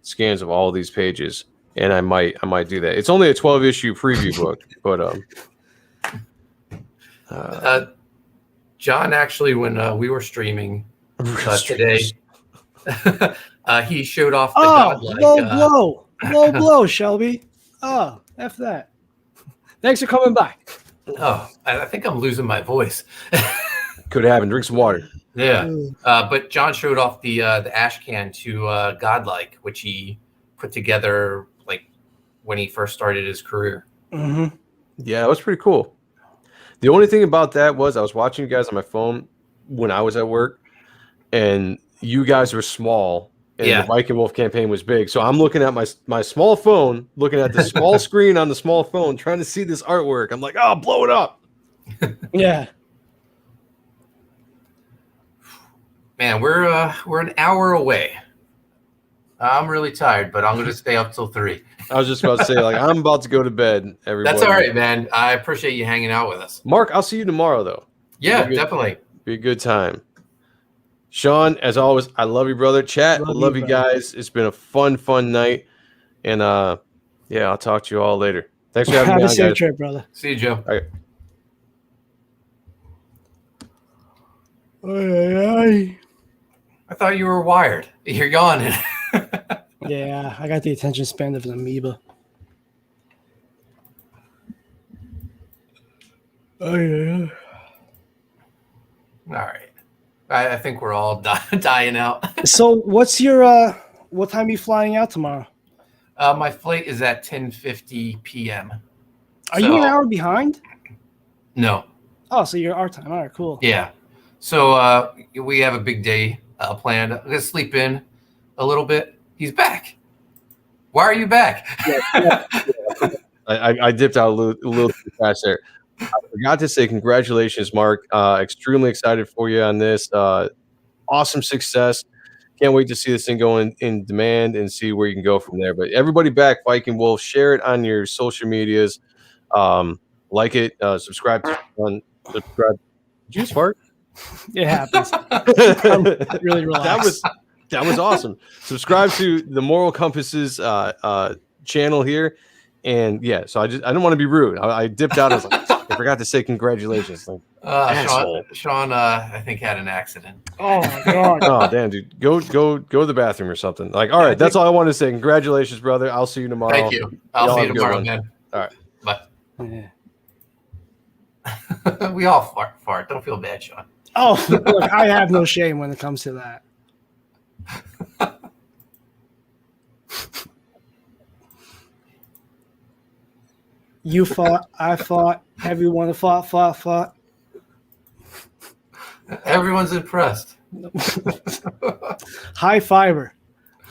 scans of all these pages. And I might do that. It's only a 12-issue preview book, but John actually, when we were streaming today, he showed off the godlike. Low blow, Shelby. Oh, F that. Thanks for coming back. Oh, I think I'm losing my voice. Could happen. Drink some water. Yeah, but John showed off the ash can to godlike, which he put together when he first started his career. Mm-hmm. Yeah, that was pretty cool. The only thing about that was I was watching you guys on my phone when I was at work, and you guys were small, and the Viking Wolf campaign was big. So I'm looking at my small phone, looking at the small screen on the small phone, trying to see this artwork. I'm like, oh, blow it up. Yeah. Man, we're an hour away. I'm really tired, but I'm going to stay up till 3. I was just about to say, I'm about to go to bed. Everybody. That's all right, man. I appreciate you hanging out with us. Mark, I'll see you tomorrow, though. Yeah, definitely. Be a good time. Sean, as always, I love you, brother. Chat, love you guys. It's been a fun night. And, I'll talk to you all later. Thanks for having me on, guys. Have a safe trip, brother. See you, Joe. All right. I thought you were wired. You're yawning. Yeah, I got the attention span of an amoeba. All right. I think we're all dying out. So what's your what time are you flying out tomorrow? My flight is at 10:50 p.m. Are you an hour behind? No. Oh, so you're our time. All right, cool. Yeah. So we have a big day planned. I'm gonna sleep in a little bit. He's back. Why are you back? I dipped out a little too fast there. I forgot to say congratulations, Mark. Extremely excited for you on this. Awesome success. Can't wait to see this thing go in demand and see where you can go from there. But everybody back Viking Wolf, share it on your social medias. Like it, subscribe. Subscribe. Did you just fart? It happens. I'm really relaxed. That was awesome. Subscribe to the Moral Compasses channel here. And yeah, so I didn't want to be rude. I dipped out. I was like, I forgot to say congratulations. Like, Sean, I think had an accident. Oh my god. oh damn, dude, go to the bathroom or something. Like, all right, that's all I want to say. Congratulations, brother. I'll see you tomorrow. Thank you. I'll Y'all see have you a good tomorrow, one. man. All right. Bye. Yeah. We all fart. Don't feel bad, Sean. Oh, look, I have no shame when it comes to that. You fought, I fought, everyone fought. Everyone's impressed. High fiber.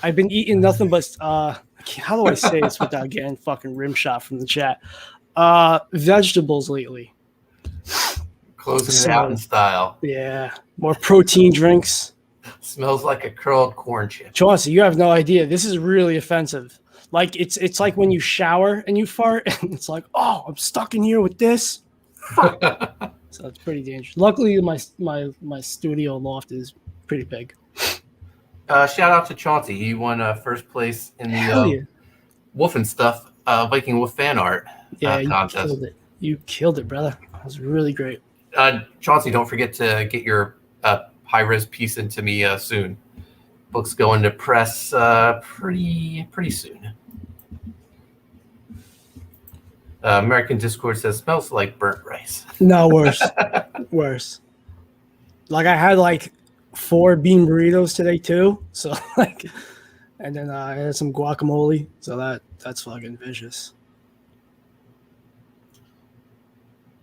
I've been eating nothing but how do I say this without getting fucking rim shot from the chat? Vegetables lately. Closing it out in style. Yeah. More protein drinks. Smells like a curled corn chip. Chauncey, you have no idea. This is really offensive. Like it's like when you shower and you fart, and it's like, oh, I'm stuck in here with this. Fuck. So it's pretty dangerous. Luckily, my studio loft is pretty big. Shout out to Chauncey. He won first place in the Wolf and Stuff Viking Wolf fan art contest. Killed it. You killed it, brother. That was really great. Chauncey, don't forget to get your high-res piece into me soon. Book's going to press pretty soon. American Discord says smells like burnt rice. No, worse. Worse. Like I had like 4 bean burritos today too. So like, and then I had some guacamole. So that's fucking vicious.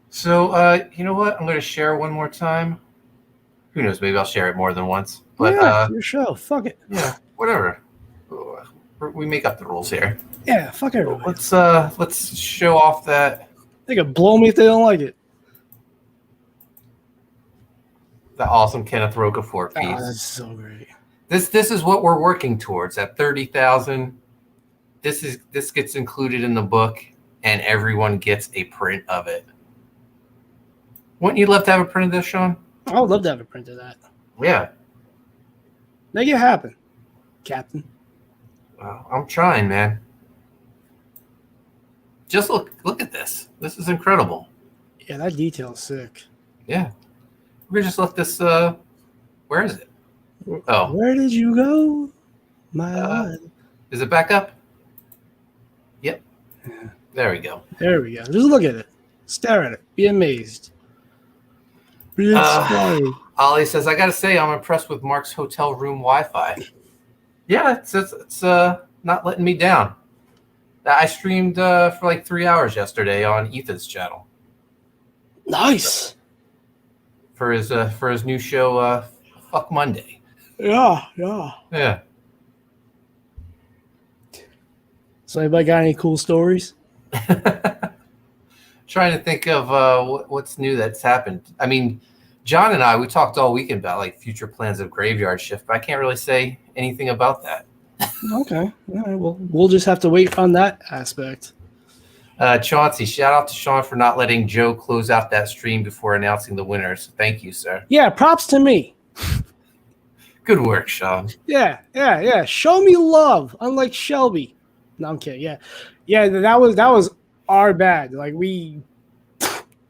So you know what? I'm going to share one more time. Who knows? Maybe I'll share it more than once. But yeah, your show. Fuck it. Yeah, whatever. We make up the rules here. Yeah, fuck everybody. Let's show off that. They can blow me if they don't like it. The awesome Kenneth Rocafort piece. Oh, that's so great. This is what we're working towards at 30,000. This gets included in the book, and everyone gets a print of it. Wouldn't you love to have a print of this, Sean? I would love to have a print of that. Yeah. Make it happen, Captain. Well, I'm trying, man. Just look at this. This is incredible. Yeah, that detail is sick. Yeah. We just left this. Where is it? Oh. Where did you go? My Is it back up? Yep. Yeah. There we go. There we go. Just look at it. Stare at it. Be amazed. Be inspired. Ollie says, I got to say, I'm impressed with Mark's hotel room Wi-Fi. Yeah, it's not letting me down. I streamed for like 3 hours yesterday on Ethan's channel. Nice. For his new show, Fuck Monday. Yeah. Yeah. So anybody got any cool stories? Trying to think of what's new that's happened. I mean, John and I, we talked all weekend about like future plans of Graveyard Shift, but I can't really say anything about that. Okay. All right. Well, we'll just have to wait on that aspect. Chauncey, shout out to Sean for not letting Joe close out that stream before announcing the winners. Thank you, sir. Yeah, props to me. Good work, Sean. Yeah. Show me love, unlike Shelby. No, I'm kidding. Yeah. That was our bad. Like we.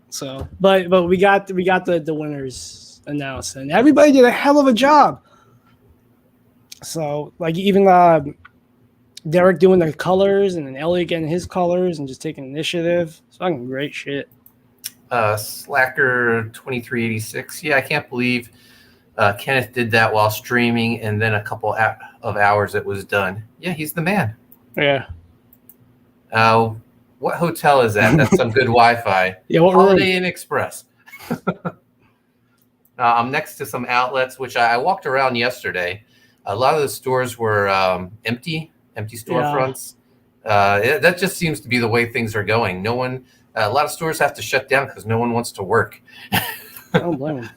So, but we got the winners announced, and everybody did a hell of a job. So, like even Derek doing the colors, and then Elliot getting his colors, and just taking initiative. It's fucking great shit. Slacker 2386. Yeah, I can't believe Kenneth did that while streaming, and then a couple of hours it was done. Yeah, he's the man. Yeah. What hotel is that? That's some good Wi-Fi. Yeah, what Holiday Inn Express. I'm next to some outlets, which I walked around yesterday. A lot of the stores were empty storefronts. Yeah. That just seems to be the way things are going. A lot of stores have to shut down because no one wants to work. I don't blame them.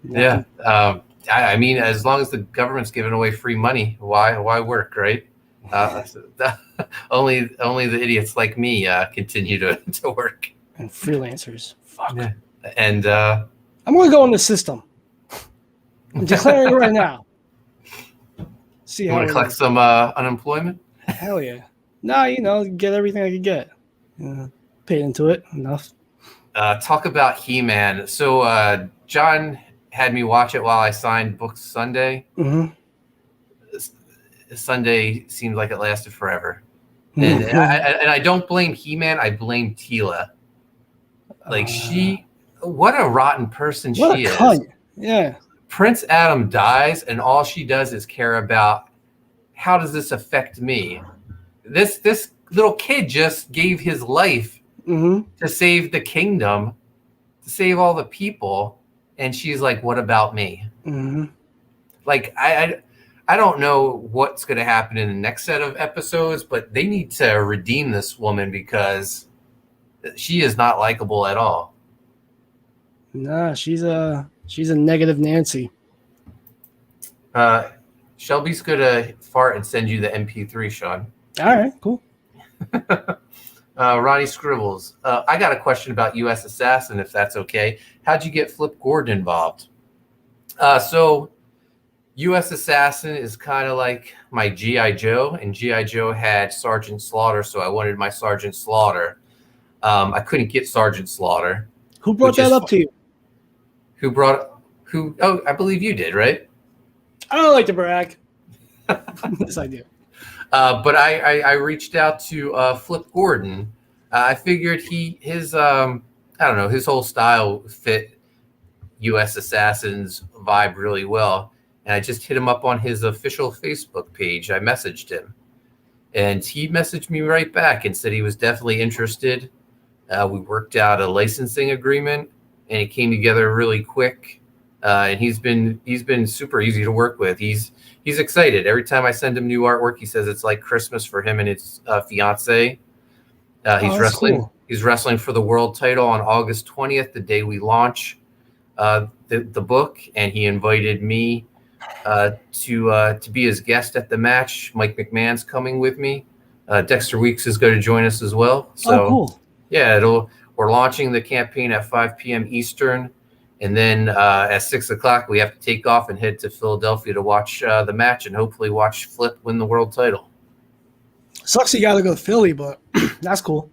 Yeah. I mean, as long as the government's giving away free money, why work, right? Only the idiots like me continue to work. And freelancers. Fuck. Yeah. And I'm going to go in the system. I'm declaring it right now. See you how want to collect some unemployment? Hell yeah. Nah, get everything I could get. Paid into it enough. Talk about He-Man. So John had me watch it while I signed books Sunday. Mm-hmm. Sunday seemed like it lasted forever. And I don't blame He-Man. I blame Tila. Like what a rotten person what she a is. cunt. Yeah. Prince Adam dies, and all she does is care about how does this affect me. This little kid just gave his life to save the kingdom, to save all the people, and she's like, "What about me?" Like I don't know what's going to happen in the next set of episodes, but they need to redeem this woman because she is not likable at all. Nah, she's a negative Nancy. Shelby's going to fart and send you the MP3, Sean. All right, cool. Ronnie Scribbles. I got a question about U.S. Assassin, if that's okay. How'd you get Flip Gordon involved? So U.S. Assassin is kind of like my G.I. Joe, and G.I. Joe had Sergeant Slaughter, so I wanted my Sergeant Slaughter. I couldn't get Sergeant Slaughter. Who brought that up to you? Oh, I believe you did, right? I don't like to brag. Yes, I do. But I reached out to Flip Gordon. I figured his I don't know, his whole style fit U.S. Assassin's vibe really well. And I just hit him up on his official Facebook page. I messaged him, and he messaged me right back and said he was definitely interested. We worked out a licensing agreement, and it came together really quick. And he's been super easy to work with. He's excited every time I send him new artwork. He says it's like Christmas for him and his fiance. He's wrestling. Cool. He's wrestling for the world title on August 20th, the day we launch the book, and he invited me to be his guest at the match. Mike McMahon's coming with me. Dexter Weeks is going to join us as well. So, cool. Yeah, we're launching the campaign at 5 p.m. Eastern. And then at 6 o'clock, we have to take off and head to Philadelphia to watch the match and hopefully watch Flip win the world title. Sucks you got to go to Philly, but that's cool.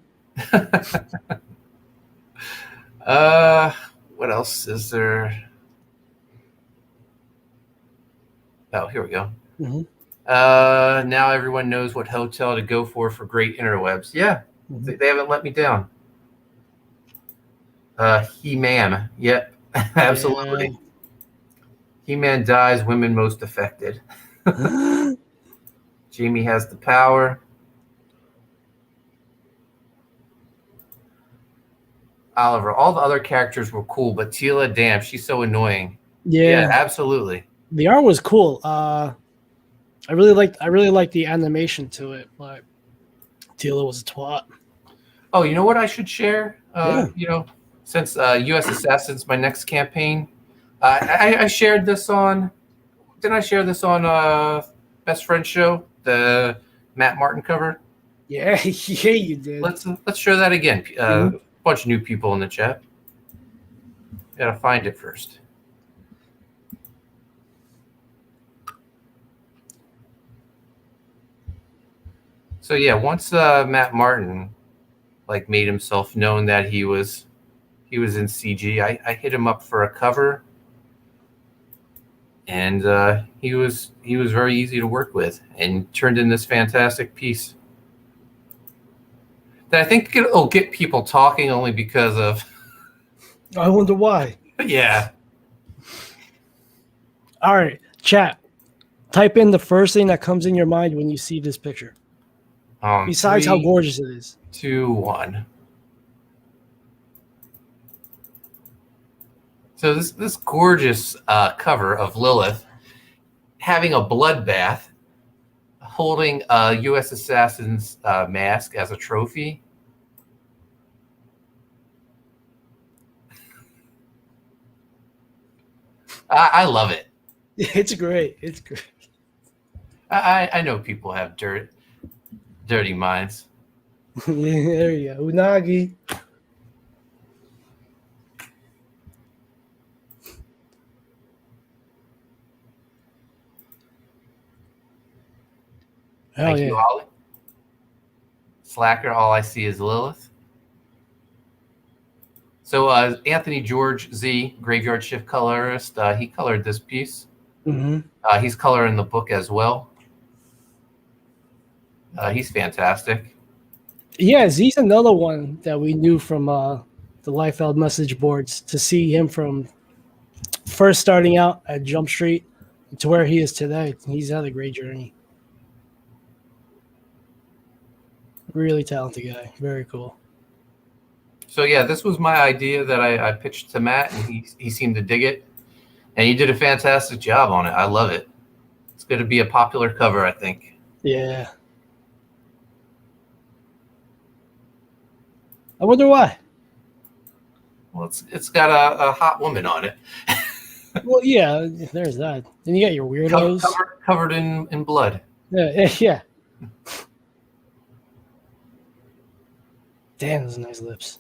What else is there? Oh, here we go. Now everyone knows what hotel to go for great interwebs. Yeah, they haven't let me down. He-Man. Yep. Absolutely. Yeah. He-Man dies, women most affected. Jamie has the power. Oliver, all the other characters were cool, but Tila, damn, she's so annoying. Yeah, absolutely. The art was cool. I really liked the animation to it, but Tila was a twat. Oh, you know what I should share? Yeah. You know, since U.S. Assassin's my next campaign, I shared this on. Didn't I share this on Best Friend Show, the Matt Martin cover? Yeah, yeah, you did. Let's share that again. A bunch of new people in the chat. Gotta find it first. So yeah, once Matt Martin made himself known that he was in CG, I hit him up for a cover, and he was very easy to work with and turned in this fantastic piece that I think it'll get people talking only because of. I wonder why. Yeah. All right, chat. Type in the first thing that comes in your mind when you see this picture. Besides 3, how gorgeous it is. 2, 1. So this gorgeous cover of Lilith having a bloodbath, holding a U.S. Assassin's mask as a trophy. I love it. It's great. It's great. I know people have dirty minds. There you go. Unagi. Thank you, Holly. Slacker, all I see is Lilith. So Anthony George Z, Graveyard Shift colorist, he colored this piece. Mm-hmm. He's coloring the book as well. He's fantastic. Yeah, Z's another one that we knew from the Liefeld message boards. To see him from first starting out at Jump Street to where he is today, he's had a great journey. Really talented guy. Very cool. So yeah, this was my idea that I pitched to Matt, and he seemed to dig it, and he did a fantastic job on it. I love it. It's going to be a popular cover, I think. Yeah. I wonder why. Well, it's got a hot woman on it. Well, yeah, there's that. Then you got your weirdos. Covered in blood. Yeah. Damn, those nice lips.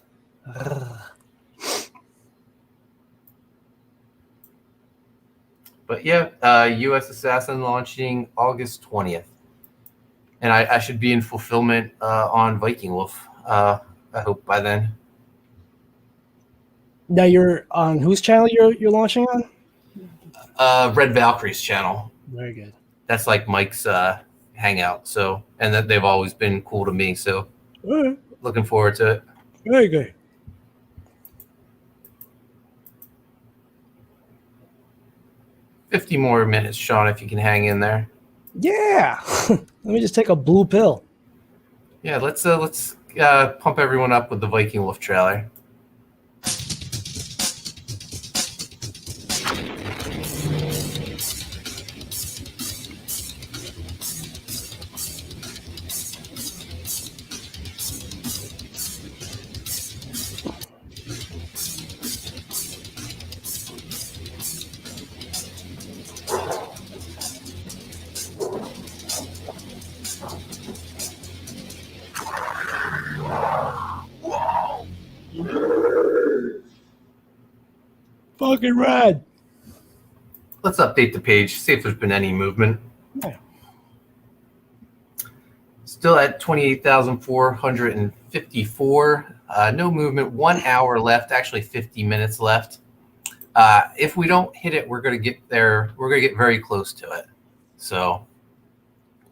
But yeah, U.S. Assassin launching August 20th. And I should be in fulfillment on Viking Wolf, I hope, by then. Now you're on whose channel you're launching on? Red Valkyrie's channel. Very good. That's like Mike's hangout. So, and that they've always been cool to me. So All right. looking forward to it. Very good. $50 more minutes, Sean, if you can hang in there. Yeah. Let me just take a blue pill. Yeah, let's pump everyone up with the Viking Wolf trailer. Fucking rad. Let's update the page, see if there's been any movement. Yeah. Still at 28,454. No movement. 1 hour left. Actually, 50 minutes left. If we don't hit it, we're going to get there. We're going to get very close to it. So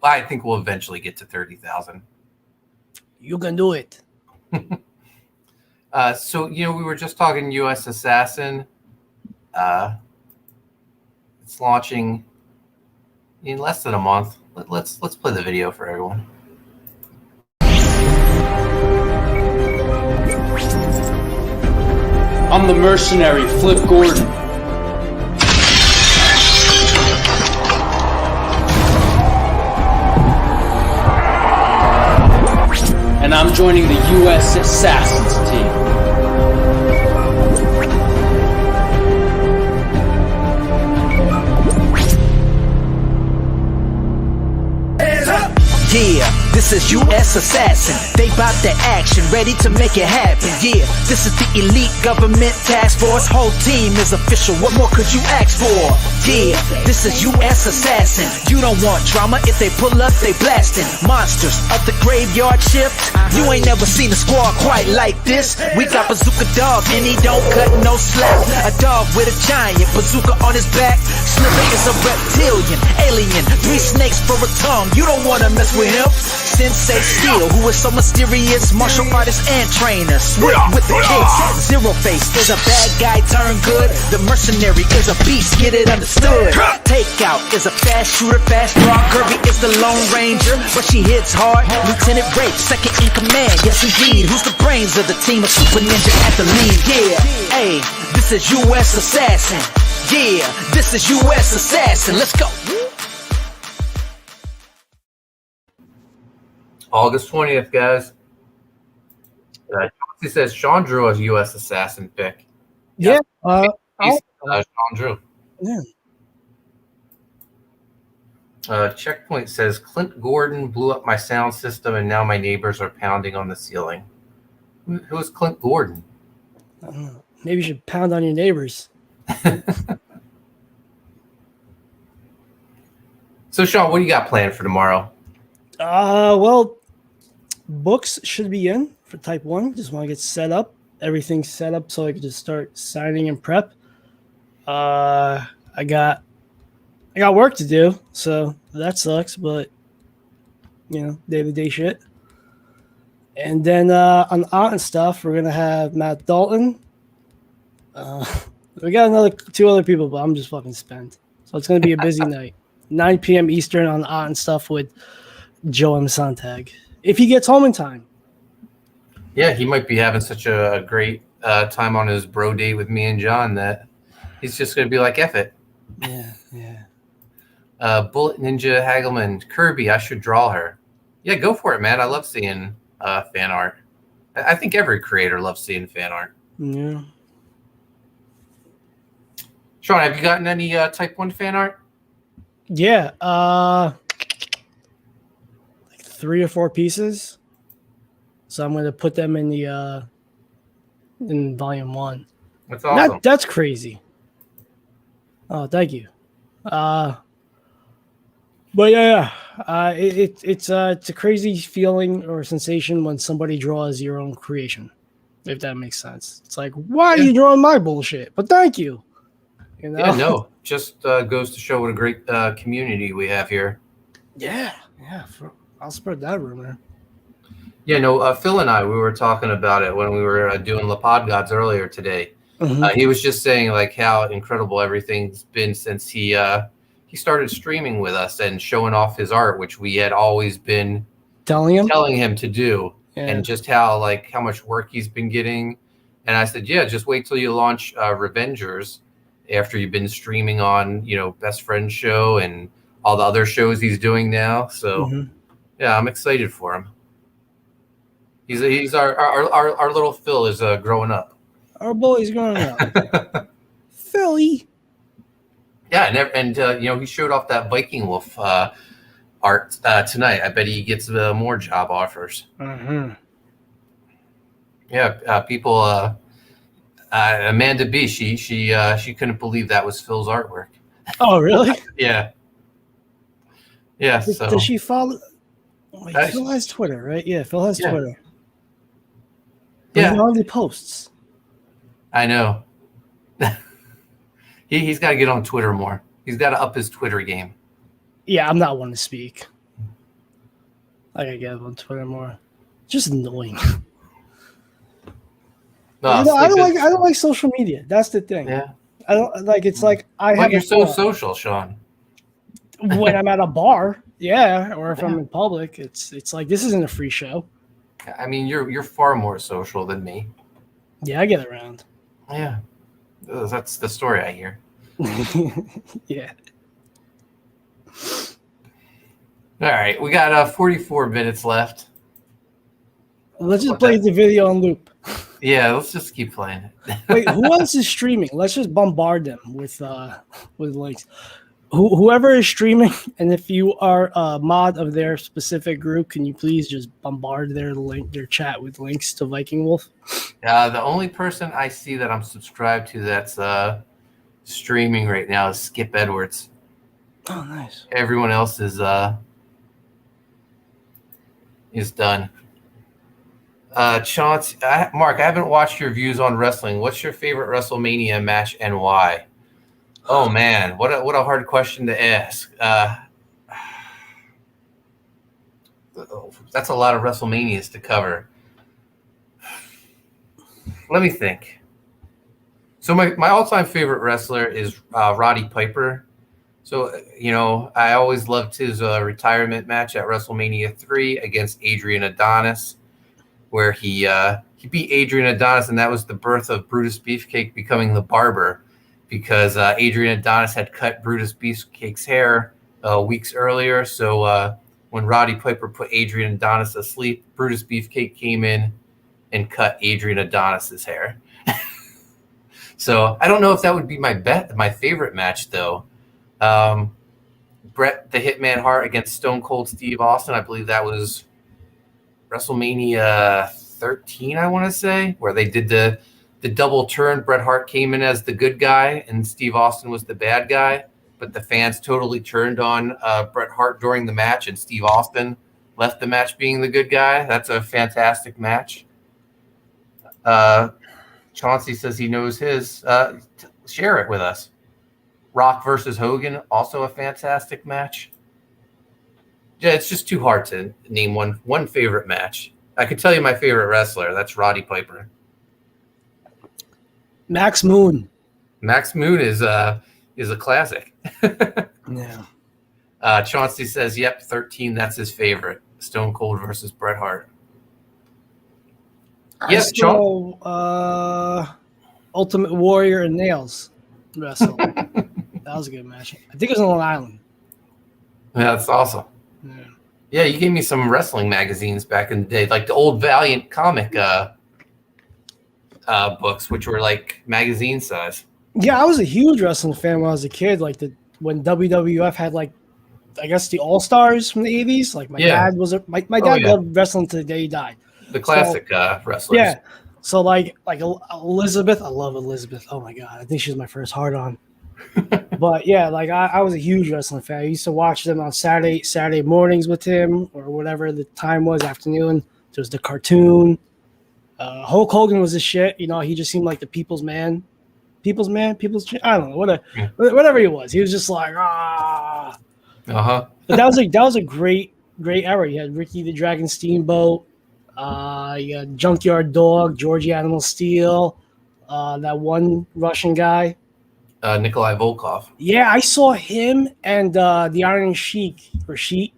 I think we'll eventually get to 30,000. You can do it. So, we were just talking U.S. Assassin. It's launching in less than a month. Let's play the video for everyone. I'm the mercenary, Flip Gordon. And I'm joining the U.S. Assassins team. Yeah, this is U.S. Assassin. They bout the action, ready to make it happen. Yeah, this is the elite government task force. Whole team is official. What more could you ask for? Yeah, this is U.S. Assassin. You don't want drama. If they pull up, they blasting. Monsters of the graveyard shift. You ain't never seen a squad quite like this. We got Bazooka Dog, and he don't cut no slack. A dog with a giant bazooka on his back. Slither is a reptilian, alien. 3 snakes for a tongue. You don't wanna mess with him. Sensei Steel, who is so mysterious, martial artist and trainer, swift with the kicks. Zero Face is a bad guy turned good. The mercenary is a beast, get it understood. Takeout is a fast shooter, fast draw. Kirby is the Lone Ranger, but she hits hard. Lieutenant Rape, second in command, yes indeed. Who's the brains of the team? A super ninja at the lead. Yeah, hey, this is U.S. Assassin. Yeah, this is U.S. Assassin. Let's go. August 20th, guys. He says Sean Drew as U.S. Assassin pick. Yeah. Sean Drew. Yeah. Checkpoint says Clint Gordon blew up my sound system and now my neighbors are pounding on the ceiling. Who is Clint Gordon? I don't know. Maybe you should pound on your neighbors. So, Sean, what do you got planned for tomorrow? Well, books should be in for type 1. Just want to get set up everything set up so I could just start signing and prep. I got work to do, so that sucks, but day-to-day shit. And then on art and stuff, we're gonna have Matt Dalton. We got another 2 other people, but I'm just fucking spent. So it's gonna be a busy night. 9 p.m. Eastern on art and stuff with Joe M. Sontag. If he gets home in time. Yeah, he might be having such a great time on his bro date with me and John that he's just going to be like, F it. Yeah. Bullet Ninja Hagelman, Kirby, I should draw her. Yeah, go for it, man. I love seeing fan art. I think every creator loves seeing fan art. Yeah. Sean, have you gotten any Type 1 fan art? Yeah. Like 3 or 4 pieces. So I'm going to put them in the in volume 1. That's awesome. That's crazy. Oh, thank you. But yeah, it's a crazy feeling or sensation when somebody draws your own creation, if that makes sense. It's like, why are you drawing my bullshit? But thank you. Yeah, no, just goes to show what a great community we have here. Yeah. I'll spread that rumor. Yeah, no, Phil and I, we were talking about it when we were doing La Pod Gods earlier today. Mm-hmm. He was just saying like how incredible everything's been since he started streaming with us and showing off his art, which we had always been telling him to do, and just how much work he's been getting. And I said, yeah, just wait till you launch Revengers after you've been streaming on, Best Friend Show and all the other shows he's doing now. So yeah, I'm excited for him. He's our little Phil is growing up. Our boy's growing up. Philly. Yeah, and he showed off that Viking Wolf art tonight. I bet he gets more job offers. Mm-hmm. Yeah, people. Amanda B. She couldn't believe that was Phil's artwork. Oh, really? Yeah. Yeah. So does she follow? Phil has Twitter, right? Yeah, Phil has Twitter. But he hardly posts. I know. He's got to get on Twitter more. He's got to up his Twitter game. Yeah, I'm not one to speak. I gotta get on Twitter more. Just annoying. No, I don't like social media. That's the thing. Yeah. I don't like. It's like you're so social, Sean. When I'm at a bar, or if I'm in public, it's like this isn't a free show. I mean, you're far more social than me. Yeah, I get around. Yeah, that's the story I hear. Yeah. All right, we got 44 minutes left. Let's just play the video on loop. Yeah, let's just keep playing it. Wait, who else is streaming? Let's just bombard them with links. Whoever is streaming, and if you are a mod of their specific group, can you please just bombard their chat with links to Viking Wolf? The only person I see that I'm subscribed to that's streaming right now is Skip Edwards. Oh, nice. Everyone else is done. Chauncey, Mark, I haven't watched your views on wrestling. What's your favorite WrestleMania match and why? Oh man, what a hard question to ask. That's a lot of WrestleManias to cover. Let me think. So my all-time favorite wrestler is Roddy Piper. So, I always loved his retirement match at WrestleMania 3 against Adrian Adonis, where he beat Adrian Adonis, and that was the birth of Brutus Beefcake becoming the barber, because Adrian Adonis had cut Brutus Beefcake's hair weeks earlier. So when Roddy Piper put Adrian Adonis to sleep, Brutus Beefcake came in and cut Adrian Adonis's hair. So I don't know if that would be my favorite match, though. Bret the Hitman Hart against Stone Cold Steve Austin. I believe that was WrestleMania 13, I want to say, where they did the double turn. Bret Hart came in as the good guy and Steve Austin was the bad guy, but the fans totally turned on Bret Hart during the match, and Steve Austin left the match being the good guy. That's a fantastic match. Chauncey says he knows his. Share it with us. Rock versus Hogan, also a fantastic match. Yeah, it's just too hard to name one favorite match. I could tell you my favorite wrestler. That's Roddy Piper. Max Moon. Max Moon is a classic. Yeah. Chauncey says, "Yep, 13. That's his favorite. Stone Cold versus Bret Hart." I saw Ultimate Warrior and Nails wrestle. That was a good match. I think it was on Long Island. Yeah, that's awesome. Yeah. Yeah, you gave me some wrestling magazines back in the day, like the old Valiant comic books, which were like magazine size. Yeah, I was a huge wrestling fan when I was a kid. Like when WWF had like, I guess the All Stars from the '80s. Like my dad was my dad loved wrestling to the day he died. The classic wrestlers. Yeah. So like Elizabeth, I love Elizabeth. Oh my god, I think she's my first hard on. But yeah, like I was a huge wrestling fan. I used to watch them on Saturday mornings with him or whatever the time was, afternoon. There was the cartoon. Hulk Hogan was the shit. You know, he just seemed like the people's man. I don't know, whatever he was. He was just like Uh-huh. But that was a great era. You had Ricky the Dragon Steamboat. You had Junkyard Dog, Georgie Animal Steel, that one Russian guy. Nikolai Volkov. Yeah, I saw him and the Iron Sheik or Sheik.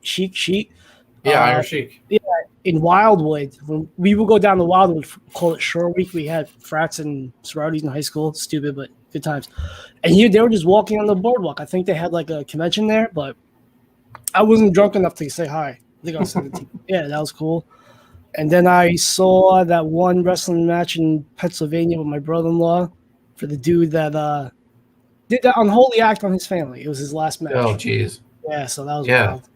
Yeah, Iron Sheik. Yeah, in Wildwood. When we would go down to Wildwood, call it Shore Week. We had frats and sororities in high school. Stupid, but good times. And they were just walking on the boardwalk. I think they had like a convention there, but I wasn't drunk enough to say hi. I think I was 17. Yeah, that was cool. And then I saw that one wrestling match in Pennsylvania with my brother-in-law for the dude that did that unholy act on his family. It was his last match. Oh, jeez. Yeah, so that was wild.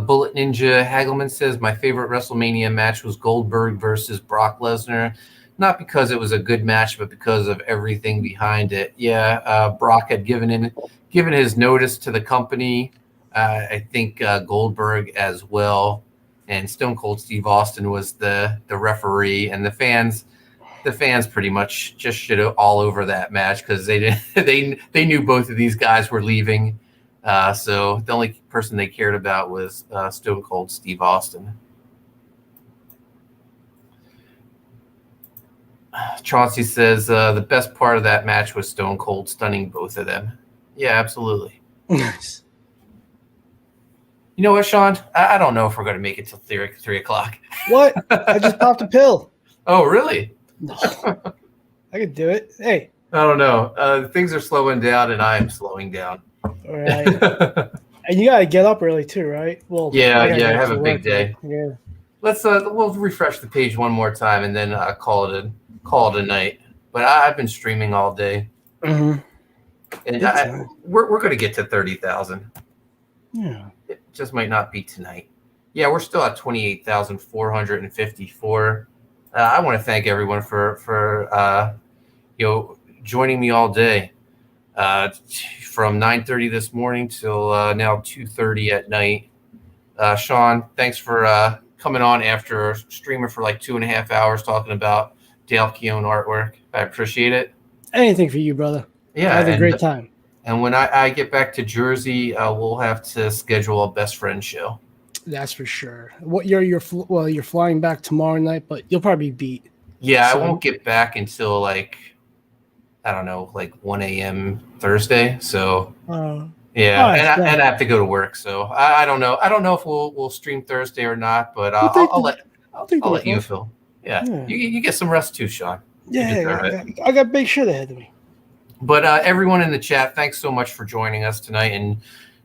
Bullet Ninja Hagelman says, my favorite WrestleMania match was Goldberg versus Brock Lesnar. Not because it was a good match, but because of everything behind it. Yeah, Brock had given his notice to the company. I think Goldberg as well. And Stone Cold Steve Austin was the referee, and the fans pretty much just shit all over that match because they knew both of these guys were leaving. So the only person they cared about was Stone Cold Steve Austin. Chauncey says the best part of that match was Stone Cold stunning both of them. Yeah, absolutely. Nice. You know what, Sean? I don't know if we're going to make it till 3 o'clock. What? I just popped a pill. Oh, really? No. I could do it. Hey. I don't know. Things are slowing down, and I am slowing down. All right. And you got to get up early too, right? Well, yeah, I have a big day. Yeah. Let's we'll refresh the page one more time and then call it a night. But I've been streaming all day, and we're going to get to 30,000. Yeah. It just might not be tonight. Yeah, we're still at 28,454. I want to thank everyone for joining me all day, from 9:30 this morning till now 2:30 at night. Sean, thanks for coming on after streaming for like 2.5 hours talking about Dale Keown artwork. I appreciate it. Anything for you, brother. Yeah, I had a great time. And when I get back to Jersey, we'll have to schedule a best friend show. That's for sure. What you're flying back tomorrow night, but you'll probably beat. Yeah, so I won't get back until like 1 a.m. Thursday. So yeah, and I have to go to work. So I don't know. I don't know if we'll stream Thursday or not, but I'll let you feel. Yeah. You get some rest too, Sean. Yeah, I got big shit ahead of me. But everyone in the chat, thanks so much for joining us tonight and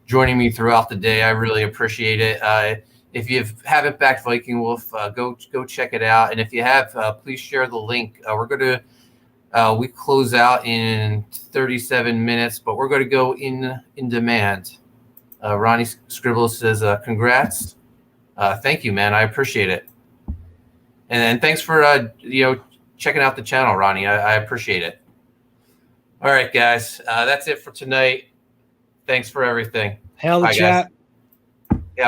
joining me throughout the day. I really appreciate it. If you haven't backed Viking Wolf, go check it out. And if you have, please share the link. We're going to we close out in 37 minutes, but we're going to go in demand. Ronnie Scribble says, congrats. Thank you, man. I appreciate it. And thanks for checking out the channel, Ronnie. I appreciate it. All right, guys. That's it for tonight. Thanks for everything. Hail the chat. Guys.